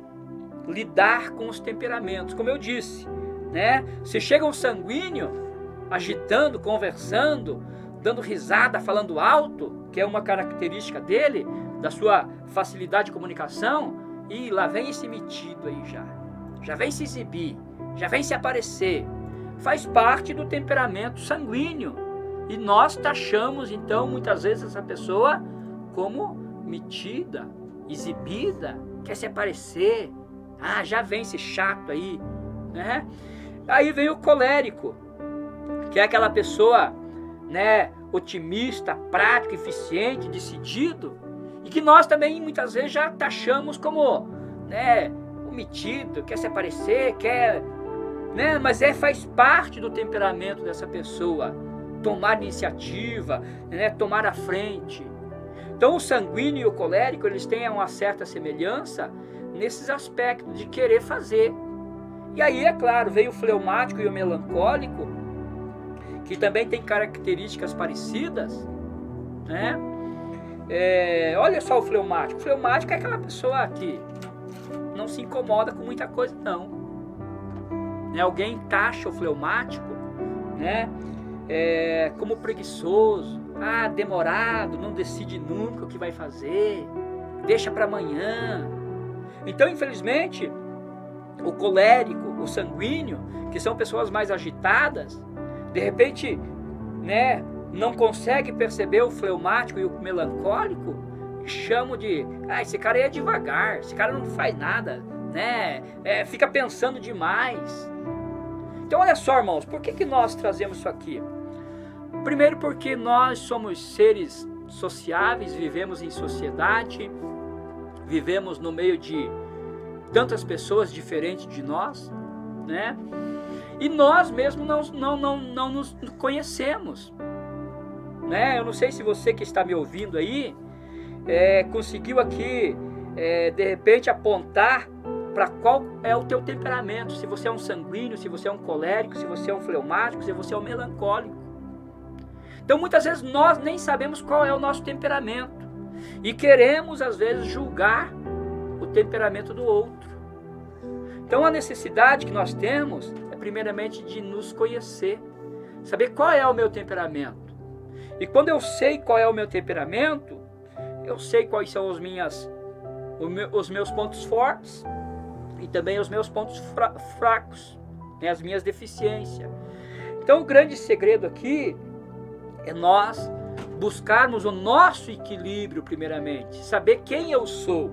lidar com os temperamentos. Como eu disse, né, se chega um sanguíneo agitando, conversando, dando risada, falando alto, que é uma característica dele, da sua facilidade de comunicação, e lá vem esse metido aí já vem se exibir, já vem se aparecer, faz parte do temperamento sanguíneo, e nós taxamos então muitas vezes essa pessoa como metida, exibida, quer se aparecer, já vem esse chato aí, né? Aí vem o colérico, que é aquela pessoa, né, otimista, prático, eficiente, decidido, e que nós também muitas vezes já taxamos como, né, o metido, quer se aparecer, quer, né, mas faz parte do temperamento dessa pessoa, tomar iniciativa, né, tomar a frente. Então o sanguíneo e o colérico, eles têm uma certa semelhança nesses aspectos de querer fazer. E aí, é claro, veio o fleumático e o melancólico, que também tem características parecidas, né? Olha só o fleumático. O fleumático é aquela pessoa que não se incomoda com muita coisa, não. Né? Alguém taxa o fleumático, né, como preguiçoso, demorado, não decide nunca o que vai fazer, deixa para amanhã. Então, infelizmente, o colérico, o sanguíneo, que são pessoas mais agitadas, de repente, né, não consegue perceber o fleumático e o melancólico, e chamam de, esse cara aí é devagar, esse cara não faz nada, né, fica pensando demais. Então olha só, irmãos, por que nós trazemos isso aqui? Primeiro porque nós somos seres sociáveis, vivemos em sociedade, vivemos no meio de tantas pessoas diferentes de nós, né? E nós mesmos não nos conhecemos, né? Eu não sei se você que está me ouvindo aí conseguiu aqui, de repente, apontar para qual é o teu temperamento. Se você é um sanguíneo, se você é um colérico, se você é um fleumático, se você é um melancólico. Então, muitas vezes, nós nem sabemos qual é o nosso temperamento. E queremos, às vezes, julgar o temperamento do outro. Então, a necessidade que nós temos é primeiramente de nos conhecer, saber qual é o meu temperamento. E quando eu sei qual é o meu temperamento, eu sei quais são os meus pontos fortes e também os meus pontos fracos, né, as minhas deficiências. Então o grande segredo aqui é nós buscarmos o nosso equilíbrio primeiramente, saber quem eu sou,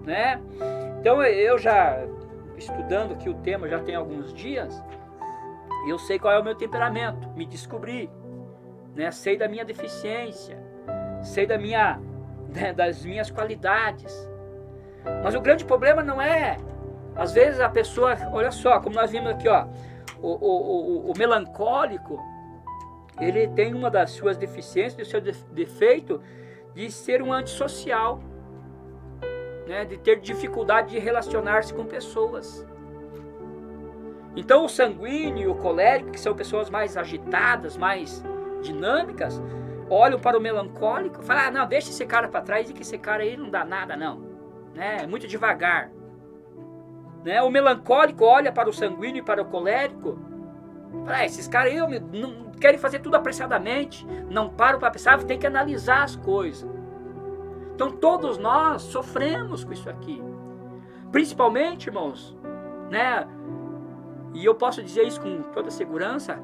né? Então eu já, estudando aqui o tema já tem alguns dias, eu sei qual é o meu temperamento, me descobri, né? Sei da minha deficiência, sei das minhas qualidades. Mas o grande problema não é, às vezes a pessoa, olha só, como nós vimos aqui, ó, o melancólico, ele tem uma das suas deficiências, do seu defeito, de ser um antissocial, né? De ter dificuldade de relacionar-se com pessoas. Então o sanguíneo e o colérico, que são pessoas mais agitadas, mais dinâmicas, olham para o melancólico e falam, ah, não, deixa esse cara para trás, e que esse cara aí não dá nada não, né? É muito devagar, né? O melancólico olha para o sanguíneo e para o colérico, fala, esses caras aí não querem fazer tudo apressadamente, não param para pensar, tem que analisar as coisas. Então todos nós sofremos com isso aqui, principalmente, irmãos, né? E eu posso dizer isso com toda segurança,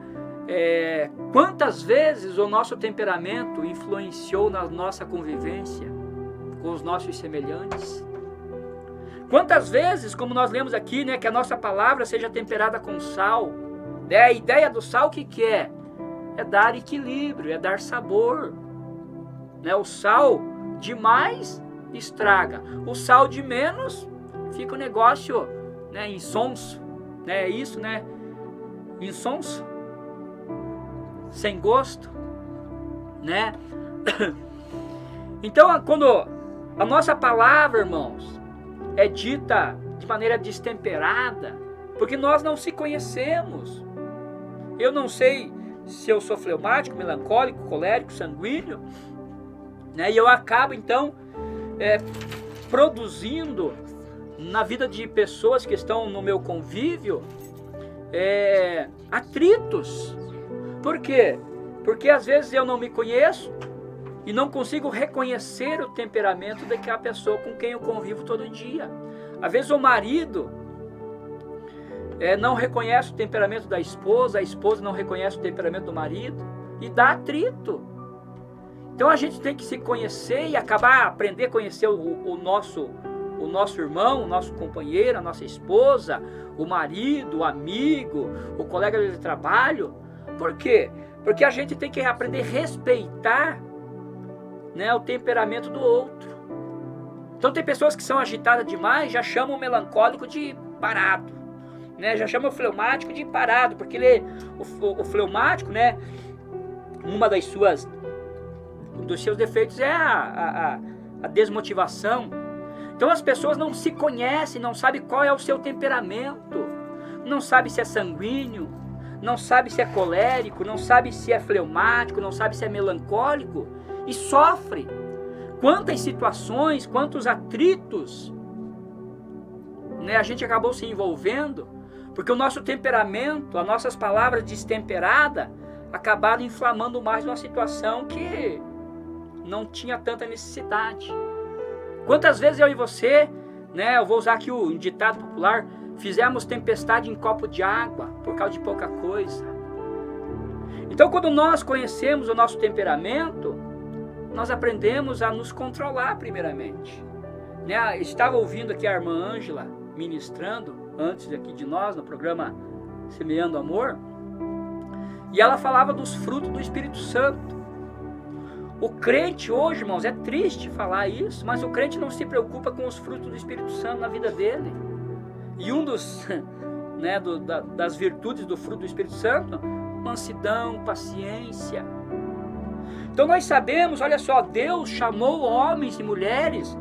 quantas vezes o nosso temperamento influenciou na nossa convivência com os nossos semelhantes? Quantas vezes, como nós lemos aqui, né, que a nossa palavra seja temperada com sal, né? A ideia do sal o que é? É dar equilíbrio, é dar sabor, né? O sal demais estraga, o sal de menos fica o negócio, né, insonso, né? É isso, né? Insonso, sem gosto, né? Então, quando a nossa palavra, irmãos, é dita de maneira destemperada, porque nós não se conhecemos. Eu não sei se eu sou fleumático, melancólico, colérico, sanguíneo, né? E eu acabo então produzindo na vida de pessoas que estão no meu convívio atritos. Por quê? Porque às vezes eu não me conheço e não consigo reconhecer o temperamento daquela pessoa com quem eu convivo todo dia. Às vezes o marido não reconhece o temperamento da esposa, a esposa não reconhece o temperamento do marido e dá atrito. Então a gente tem que se conhecer e aprender a conhecer o nosso irmão, o nosso companheiro, a nossa esposa, o marido, o amigo, o colega de trabalho. Por quê? Porque a gente tem que aprender a respeitar, né, o temperamento do outro. Então tem pessoas que são agitadas demais, já chamam o melancólico de parado, né? Já chamam o fleumático de parado, porque o fleumático, né, dos seus defeitos é a desmotivação. Então as pessoas não se conhecem, não sabem qual é o seu temperamento, não sabe se é sanguíneo, não sabe se é colérico, não sabe se é fleumático, não sabe se é melancólico, e sofre. Quantas situações, quantos atritos, né, a gente acabou se envolvendo, porque o nosso temperamento, as nossas palavras destemperadas, acabaram inflamando mais uma situação que não tinha tanta necessidade. Quantas vezes eu e você, né, eu vou usar aqui o ditado popular, fizemos tempestade em copo de água por causa de pouca coisa. Então quando nós conhecemos o nosso temperamento, nós aprendemos a nos controlar primeiramente, né? Estava ouvindo aqui a irmã Ângela ministrando antes aqui de nós no programa Semeando Amor, e ela falava dos frutos do Espírito Santo. O crente hoje, irmãos, é triste falar isso, mas o crente não se preocupa com os frutos do Espírito Santo na vida dele. E um dos, né, das virtudes do fruto do Espírito Santo, mansidão, paciência. Então nós sabemos, olha só, Deus chamou homens e mulheres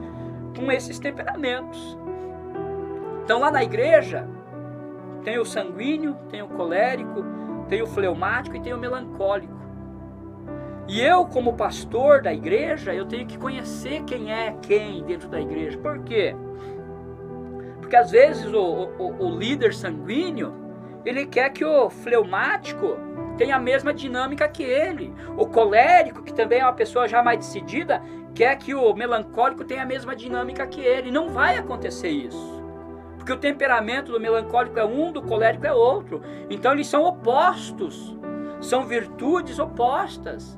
com esses temperamentos. Então lá na igreja tem o sanguíneo, tem o colérico, tem o fleumático e tem o melancólico. E eu, como pastor da igreja, eu tenho que conhecer quem é quem dentro da igreja. Por quê? Porque às vezes o líder sanguíneo, Ele quer que o fleumático tenha a mesma dinâmica que ele. O colérico, que também é uma pessoa já mais decidida, quer que o melancólico tenha a mesma dinâmica que ele. Não vai acontecer isso. Porque o temperamento do melancólico é um, do colérico é outro. Então eles são opostos. São virtudes opostas.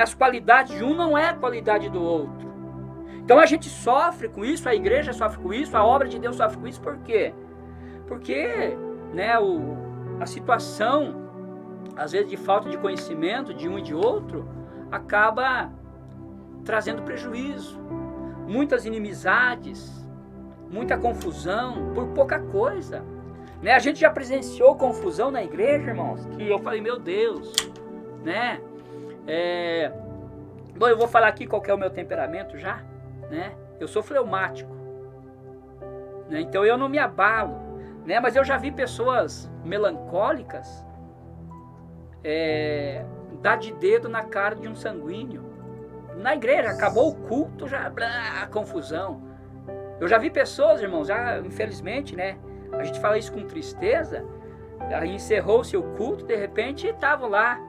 As qualidades de um não é a qualidade do outro. Então a gente sofre com isso, a igreja sofre com isso, a obra de Deus sofre com isso. Por quê? Porque a situação, às vezes de falta de conhecimento de um e de outro, acaba trazendo prejuízo. Muitas inimizades, muita confusão por pouca coisa. A gente já presenciou confusão na igreja, irmãos, que eu falei, meu Deus, Bom, eu vou falar aqui qual que é o meu temperamento já, Eu sou fleumático, Então eu não me abalo, Mas eu já vi pessoas melancólicas dar de dedo na cara de um sanguíneo. Na igreja, acabou o culto, já confusão. Eu já vi pessoas, irmãos, já infelizmente, a gente fala isso com tristeza, aí encerrou-se o culto, de repente estavam lá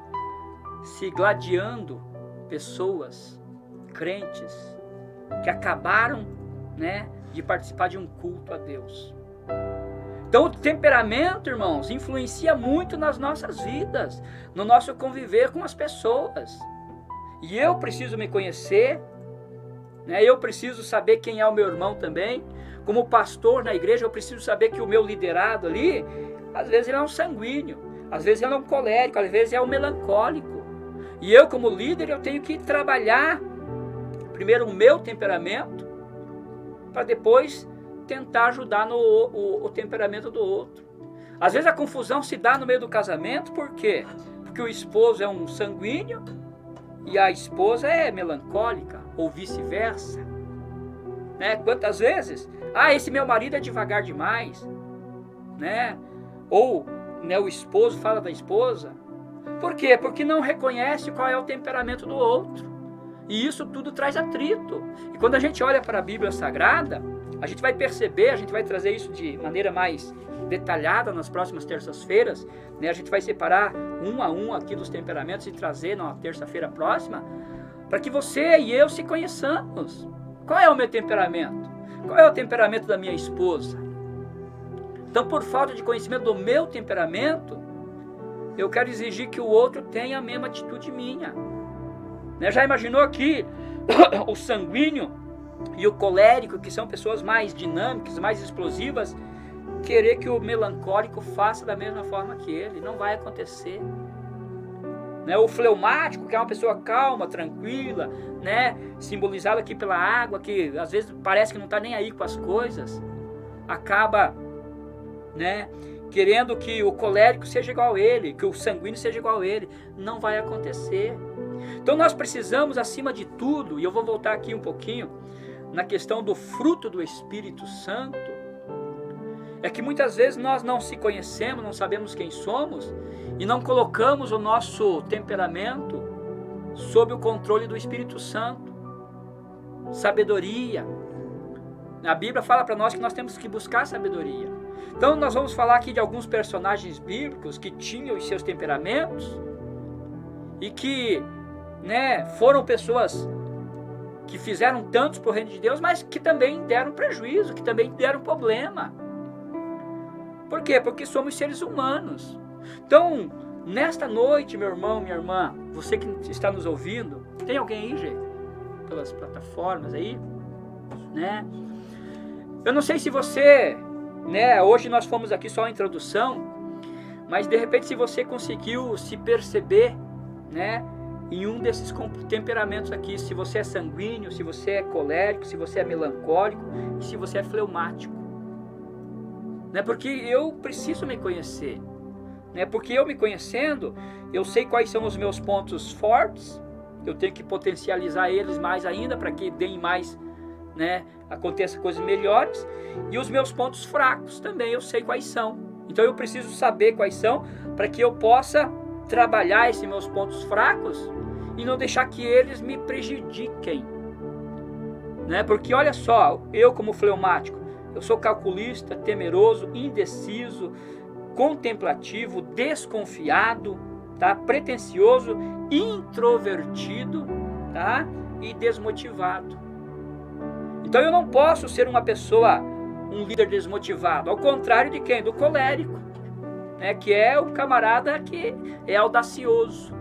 se gladiando pessoas, crentes, que acabaram, de participar de um culto a Deus. Então o temperamento, irmãos, influencia muito nas nossas vidas, no nosso conviver com as pessoas. E eu preciso me conhecer, eu preciso saber quem é o meu irmão também. Como pastor na igreja, eu preciso saber que o meu liderado ali, às vezes ele é um sanguíneo, às vezes ele é um colérico, às vezes é um melancólico. E eu, como líder, eu tenho que trabalhar primeiro o meu temperamento, para depois tentar ajudar o temperamento do outro. Às vezes a confusão se dá no meio do casamento, por quê? Porque o esposo é um sanguíneo e a esposa é melancólica, ou vice-versa. Quantas vezes? Esse meu marido é devagar demais, Ou o esposo fala da esposa. Por quê? Porque não reconhece qual é o temperamento do outro. E isso tudo traz atrito. E quando a gente olha para a Bíblia Sagrada, a gente vai perceber, a gente vai trazer isso de maneira mais detalhada nas próximas terças-feiras, A gente vai separar um a um aqui dos temperamentos e trazer na terça-feira próxima, para que você e eu se conheçamos. Qual é o meu temperamento? Qual é o temperamento da minha esposa? Então, por falta de conhecimento do meu temperamento, eu quero exigir que o outro tenha a mesma atitude minha. Já imaginou aqui o sanguíneo e o colérico, que são pessoas mais dinâmicas, mais explosivas, querer que o melancólico faça da mesma forma que ele? Não vai acontecer. O fleumático, que é uma pessoa calma, tranquila, simbolizado aqui pela água, que às vezes parece que não está nem aí com as coisas, acaba querendo que o colérico seja igual a ele, que o sanguíneo seja igual a ele. Não vai acontecer. Então nós precisamos, acima de tudo, e eu vou voltar aqui um pouquinho na questão do fruto do Espírito Santo, é que muitas vezes nós não se conhecemos, não sabemos quem somos e não colocamos o nosso temperamento sob o controle do Espírito Santo. Sabedoria. A Bíblia fala para nós que nós temos que buscar sabedoria. Então nós vamos falar aqui de alguns personagens bíblicos que tinham os seus temperamentos e que foram pessoas que fizeram tantos para o reino de Deus, mas que também deram prejuízo, que também deram problema. Por quê? Porque somos seres humanos. Então, nesta noite, meu irmão, minha irmã, você que está nos ouvindo, tem alguém aí, gente? Pelas plataformas aí, Eu não sei se você, hoje nós fomos aqui só a introdução, mas de repente se você conseguiu se perceber, em um desses temperamentos aqui, se você é sanguíneo, se você é colérico, se você é melancólico e se você é fleumático. Porque eu preciso me conhecer. Porque eu me conhecendo, eu sei quais são os meus pontos fortes, eu tenho que potencializar eles mais ainda para que deem mais, aconteça coisas melhores, e os meus pontos fracos também eu sei quais são. Então eu preciso saber quais são para que eu possa trabalhar esses meus pontos fracos e não deixar que eles me prejudiquem. Porque olha só, eu como fleumático, eu sou calculista, temeroso, indeciso, contemplativo, desconfiado, tá? Pretensioso, introvertido, tá? E desmotivado. Então eu não posso ser uma pessoa, um líder desmotivado, ao contrário de quem? Do colérico, né? Que é o camarada que é audacioso.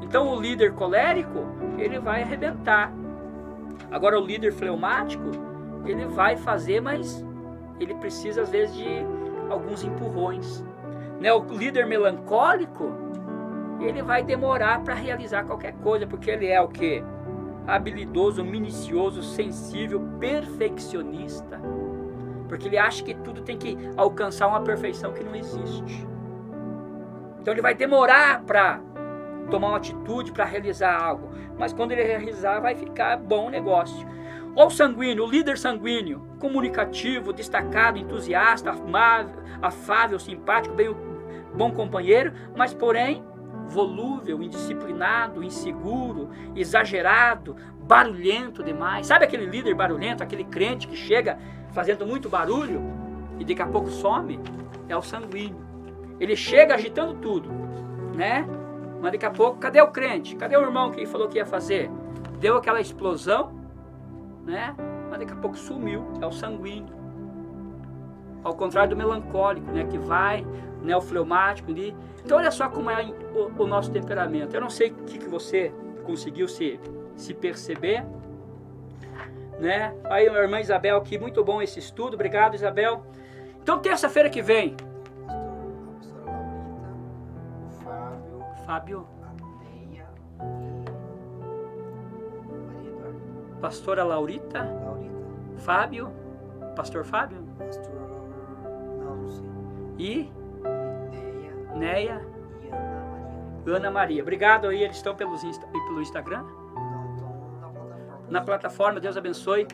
Então o líder colérico, ele vai arrebentar. Agora o líder fleumático, ele vai fazer, mas ele precisa às vezes de alguns empurrões, né? O líder melancólico, ele vai demorar para realizar qualquer coisa, porque ele é o quê? Habilidoso, minucioso, sensível, perfeccionista, porque ele acha que tudo tem que alcançar uma perfeição que não existe. Então ele vai demorar para tomar uma atitude, para realizar algo, mas quando ele realizar vai ficar bom o negócio. Ou o sanguíneo, o líder sanguíneo, comunicativo, destacado, entusiasta, afável, simpático, bom companheiro, mas porém volúvel, indisciplinado, inseguro, exagerado, barulhento demais. Sabe aquele líder barulhento, aquele crente que chega fazendo muito barulho e daqui a pouco some? É o sanguíneo. Ele chega agitando tudo, né? Mas daqui a pouco, cadê o crente? Cadê o irmão que falou que ia fazer? Deu aquela explosão, né? Mas daqui a pouco sumiu. É o sanguíneo. Ao contrário do melancólico, né? Que vai, né? O fleumático ali. Então olha só como é o nosso temperamento. Eu não sei o que você conseguiu se perceber, né? Aí a irmã Isabel aqui, muito bom esse estudo. Obrigado, Isabel. Então terça-feira que vem, Fábio, pastora Laurita, Fábio, pastor Fábio, não sei. e Neia, Ana Maria. Obrigado aí, eles estão pelo Instagram? Não, estão Na plataforma, Deus abençoe.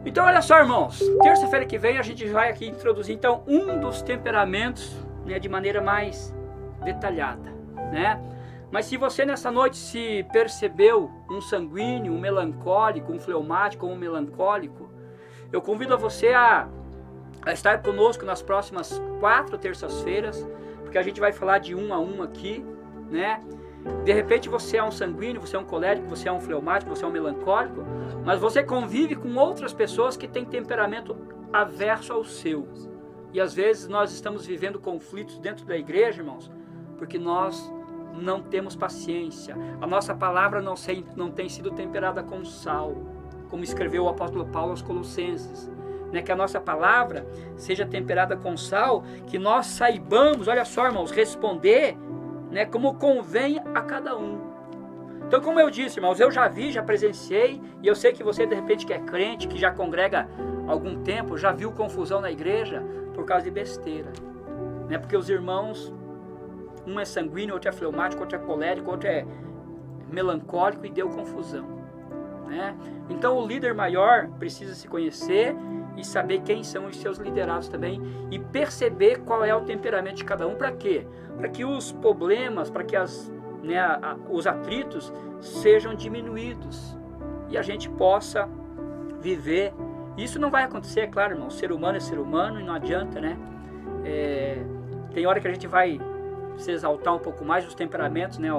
Então olha só, irmãos, terça-feira que vem a gente vai aqui introduzir então um dos temperamentos, né, de maneira mais detalhada, né? Mas se você nessa noite se percebeu um sanguíneo, um melancólico, um fleumático ou um melancólico, eu convido a você a estar conosco nas próximas 4 terças-feiras, porque a gente vai falar de um a um aqui, né? De repente você é um sanguíneo, você é um colérico, você é um fleumático, você é um melancólico, mas você convive com outras pessoas que têm temperamento averso ao seu. E às vezes nós estamos vivendo conflitos dentro da igreja, irmãos, porque nós não temos paciência. A nossa palavra não tem sido temperada com sal, como escreveu o apóstolo Paulo aos Colossenses, né? Que a nossa palavra seja temperada com sal, que nós saibamos, olha só, irmãos, responder, né, como convém a cada um. Então, como eu disse, irmãos, eu já vi, já presenciei, e eu sei que você de repente que é crente, que já congrega há algum tempo, já viu confusão na igreja por causa de besteira, né? Porque os irmãos, um é sanguíneo, outro é fleumático, outro é colérico, outro é melancólico, e deu confusão, né? Então o líder maior precisa se conhecer e saber quem são os seus liderados também, e perceber qual é o temperamento de cada um. Para quê? Para que os problemas, para que os atritos sejam diminuídos e a gente possa viver. Isso não vai acontecer, é claro, irmão, ser humano é ser humano e não adianta, né? Tem hora que a gente vai se exaltar um pouco mais os temperamentos, né?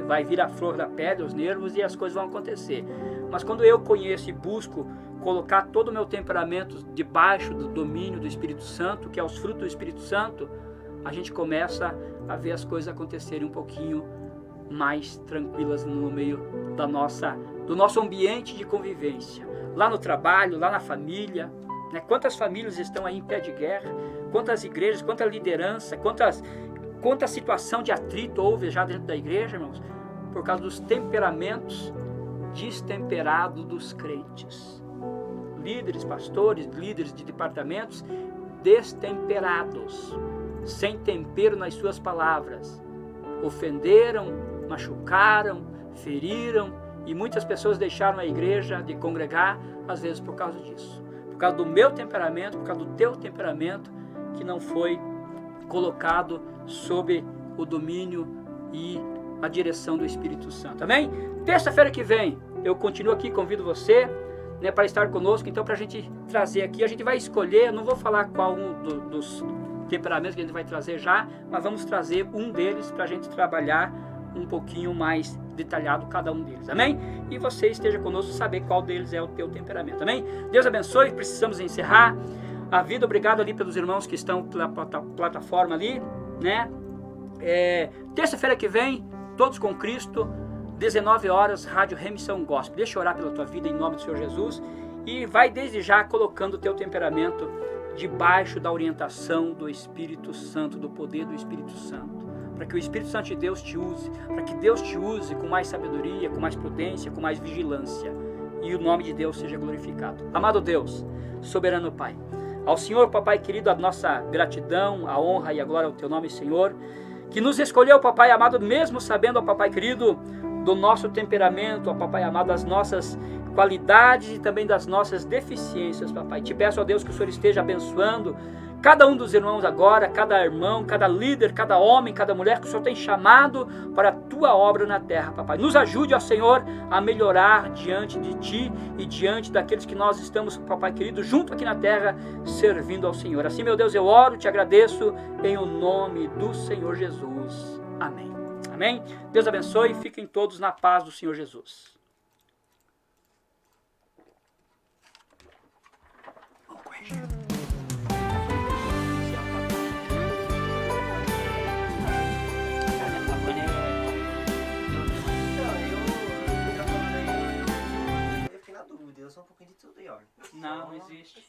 Vai vir a flor da pele, os nervos, e as coisas vão acontecer. Mas quando eu conheço e busco colocar todo o meu temperamento debaixo do domínio do Espírito Santo, que é os frutos do Espírito Santo, a gente começa a ver as coisas acontecerem um pouquinho mais tranquilas no meio do nosso ambiente de convivência. Lá no trabalho, lá na família, né? Quantas famílias estão aí em pé de guerra? Quantas igrejas, quanta liderança, quanta situação de atrito houve já dentro da igreja, irmãos, por causa dos temperamentos destemperados dos crentes. Líderes, pastores, líderes de departamentos destemperados, sem tempero nas suas palavras. Ofenderam, machucaram, feriram, e muitas pessoas deixaram a igreja de congregar, às vezes por causa disso. Por causa do meu temperamento, por causa do teu temperamento, que não foi colocado sob o domínio e a direção do Espírito Santo. Amém? Terça-feira que vem, eu continuo aqui, convido você, né, para estar conosco. Então, para a gente trazer aqui, a gente vai escolher, eu não vou falar qual um dos temperamentos que a gente vai trazer já, mas vamos trazer um deles para a gente trabalhar um pouquinho mais detalhado cada um deles, amém? E você esteja conosco, saber qual deles é o teu temperamento, amém? Deus abençoe, precisamos encerrar a vida. Obrigado ali pelos irmãos que estão pela plataforma ali, né? Terça-feira que vem, Todos com Cristo, 19 horas, Rádio Remissão Gospel. Deixa eu orar pela tua vida em nome do Senhor Jesus e vai desde já colocando o teu temperamento debaixo da orientação do Espírito Santo, do poder do Espírito Santo, para que o Espírito Santo de Deus te use, para que Deus te use com mais sabedoria, com mais prudência, com mais vigilância, e o nome de Deus seja glorificado. Amado Deus, soberano Pai, ao Senhor, papai querido, a nossa gratidão, a honra e a glória ao teu nome, Senhor, que nos escolheu, papai amado, mesmo sabendo, ó papai querido, do nosso temperamento, ó papai amado, das nossas qualidades e também das nossas deficiências, papai. Te peço, ó Deus, que o Senhor esteja abençoando cada um dos irmãos agora, cada irmão, cada líder, cada homem, cada mulher que o Senhor tem chamado para a tua obra na terra, papai. Nos ajude, ó Senhor, a melhorar diante de ti e diante daqueles que nós estamos, papai querido, junto aqui na terra, servindo ao Senhor. Assim, meu Deus, eu oro, te agradeço em o nome do Senhor Jesus. Amém. Amém? Deus abençoe e fiquem todos na paz do Senhor Jesus. Vamos corrigir. Eu sou um pouquinho de tudo aí, ó. Não existe.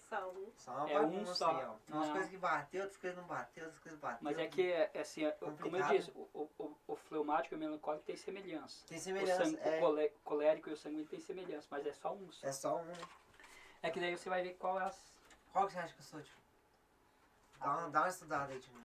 Só uma É um bagunça só. aí, ó. Tem umas Não. coisas que bateu, outras coisas não bateu, outras coisas bateu. Mas é que, assim, como eu Complicado. disse, o fleumático e o melancólico tem semelhança. Tem semelhança, O colérico e o sanguíneo tem semelhança, mas é só um só. É só um, né? É que daí você vai ver qual é as... Qual que você acha que eu sou, tipo? Dá uma estudada aí, tipo.